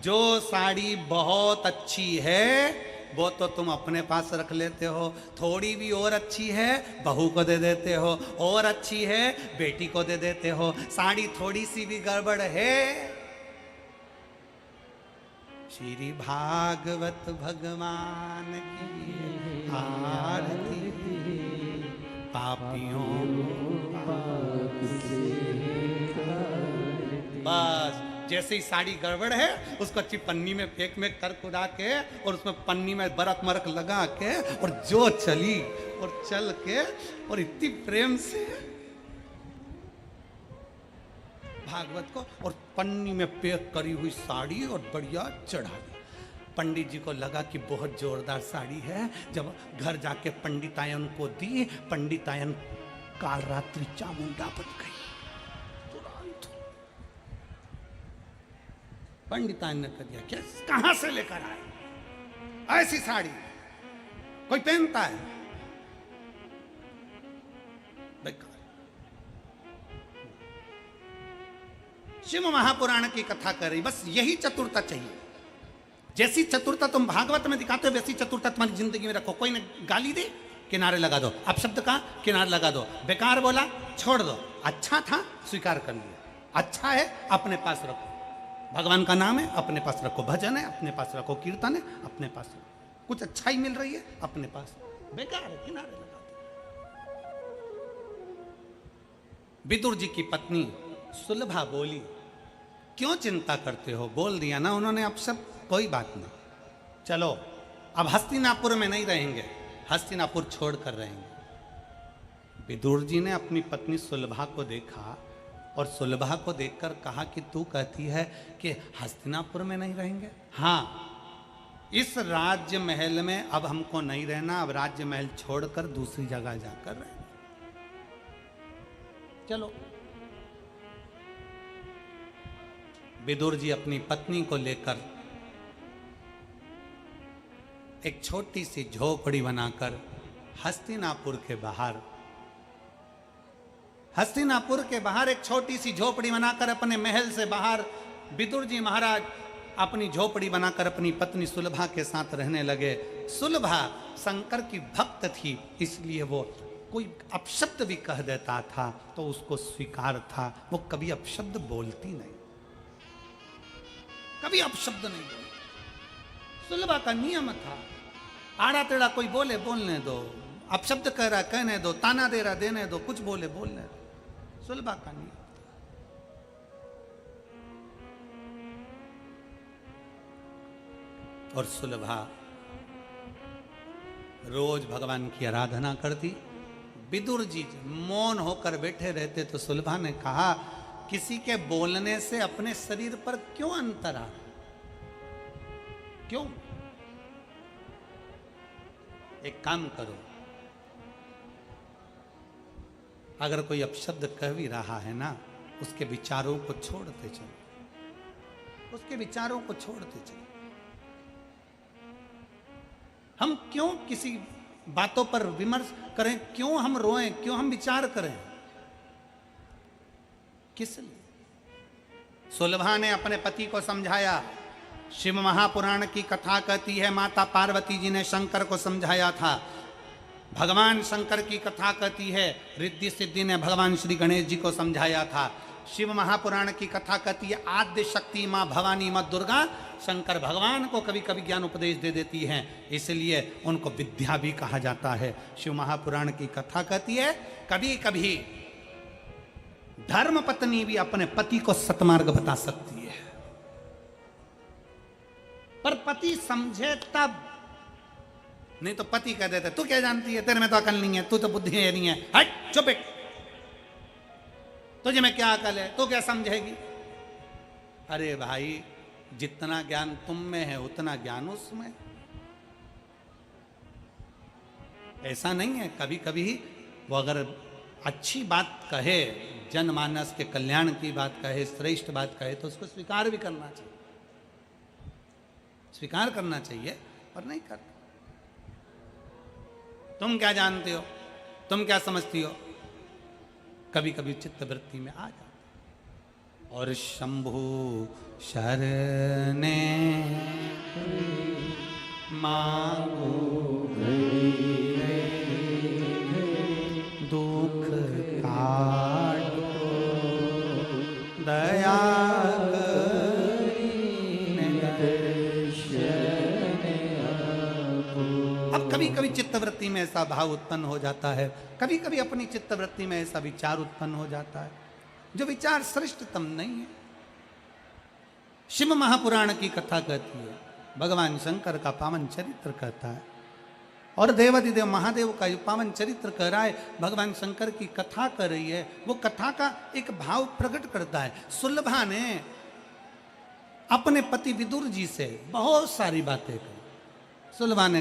जो साड़ी बहुत अच्छी है वो तो तुम अपने पास रख लेते हो, थोड़ी भी और अच्छी है बहू को दे देते हो, और अच्छी है बेटी को दे देते हो। साड़ी थोड़ी सी भी गड़बड़ है, श्री भागवत भगवान की आरती, पापियों बस। जैसे ही साड़ी गड़बड़ है उसको अच्छी पन्नी में फेंक में कर कुदा के और उसमें पन्नी में बरक मरक लगा के और जो चली और चल के और इतनी प्रेम से भागवत को और पन्नी में पैक करी हुई साड़ी और बढ़िया चढ़ा दी। पंडित जी को लगा कि बहुत जोरदार साड़ी है। जब घर जाके पंडितायन को दी, पंडितायन काल रात्रि चामुंडा बन गई। पंडितायन ने कह दिया क्या कहां से लेकर आए ऐसी साड़ी, कोई पहनता है? बेकार। शिव महापुराण की कथा कर रही, बस यही चतुरता चाहिए। जैसी चतुरता तुम भागवत में दिखाते हो वैसी चतुरता तुम्हारी जिंदगी में रखो। कोई ने गाली दे किनारे लगा दो, अपशब्द का किनारे लगा दो, बेकार बोला छोड़ दो, अच्छा था स्वीकार कर लिया, अच्छा है अपने पास रखो, भगवान का नाम है अपने पास रखो, भजन है अपने पास रखो, कीर्तन है अपने पास रखो, कुछ अच्छा ही मिल रही है अपने पास, बेकार है किनारे लगा दो। विदुर जी की पत्नी सुलभा बोली क्यों चिंता करते हो, बोल दिया ना उन्होंने अपशब्द, कोई बात नहीं, चलो अब हस्तिनापुर में नहीं रहेंगे, हस्तिनापुर छोड़कर रहेंगे। विदुर जी ने अपनी पत्नी सुलभा को देखा और सुलभा को देखकर कहा कि तू कहती है कि हस्तिनापुर में नहीं रहेंगे? हाँ, इस राज्य महल में अब हमको नहीं रहना, अब राज्य महल छोड़कर दूसरी जगह जाकर रहेंगे। चलो। विदुर जी अपनी पत्नी को लेकर एक छोटी सी झोपड़ी बनाकर हस्तिनापुर के बाहर एक छोटी सी झोपड़ी बनाकर अपने महल से बाहर विदुर जी महाराज अपनी झोपड़ी बनाकर अपनी पत्नी सुलभा के साथ रहने लगे। सुलभा शंकर की भक्त थी, इसलिए वो कोई अपशब्द भी कह देता था तो उसको स्वीकार था। वो कभी अपशब्द बोलती नहीं, कभी अपशब्द नहीं बोलती। सुलभा का नियम था, आड़ा टेढ़ा कोई बोले बोलने दो, अपशब्द कह रहा कहने दो, ताना दे रहा देने दो, कुछ बोले बोलने दो, सुलभा का नहीं। और सुलभा रोज भगवान की आराधना करती। विदुर जी मौन होकर बैठे रहते तो सुलभा ने कहा, किसी के बोलने से अपने शरीर पर क्यों अंतर आ? क्यों? एक काम करो, अगर कोई अपशब्द कह भी रहा है ना, उसके विचारों को छोड़ते चलो, उसके विचारों को छोड़ते चलो। हम क्यों किसी बातों पर विमर्श करें? क्यों हम रोएं? क्यों हम विचार करें? किस लिए? सुलभा ने अपने पति को समझाया। शिव महापुराण की कथा कहती है, माता पार्वती जी ने शंकर को समझाया था। भगवान शंकर की कथा कहती है, रिद्धि सिद्धि ने भगवान श्री गणेश जी को समझाया था। शिव महापुराण की कथा कहती है, आद्य शक्ति माँ भवानी माँ दुर्गा शंकर भगवान को कभी कभी ज्ञान उपदेश दे देती हैं, इसलिए उनको विद्या भी कहा जाता है। शिव महापुराण की कथा कहती है, कभी कभी धर्म पत्नी भी अपने पति को सतमार्ग बता सकती है, पर पति समझे तब। नहीं तो पति कह देते, तू क्या जानती है, तेरे में तो अकल नहीं है, तू तो बुद्धि है नहीं है, हट चुप, तुझे में क्या अकल है, तू क्या समझेगी? अरे भाई, जितना ज्ञान तुम में है उतना ज्ञान उसमें। ऐसा नहीं है। कभी कभी वो अगर अच्छी बात कहे, जनमानस के कल्याण की बात कहे, श्रेष्ठ बात कहे, तो उसको स्वीकार भी करना चाहिए, स्वीकार करना चाहिए, पर नहीं करना। तुम क्या जानते हो, तुम क्या समझती हो, कभी कभी चित्त वृत्ति में आ जाता। और शंभु शरणे मांगो दुख काटो दया अब कभी कभी चित्तवृत्ति में ऐसा भाव उत्पन्न हो जाता है, कभी कभी अपनी चित्तवृत्ति में ऐसा विचार उत्पन्न हो जाता है जो विचार श्रेष्ठतम नहीं है। शिव महापुराण की कथा कहती है, भगवान शंकर का पावन चरित्र कहता है, और देवाधिदेव महादेव का पावन चरित्र कह रहा है। भगवान शंकर की कथा कर रही है, वो कथा का एक भाव प्रकट करता है। सुलभा ने अपने पति विदुर जी से बहुत सारी बातें कही। सुलभा ने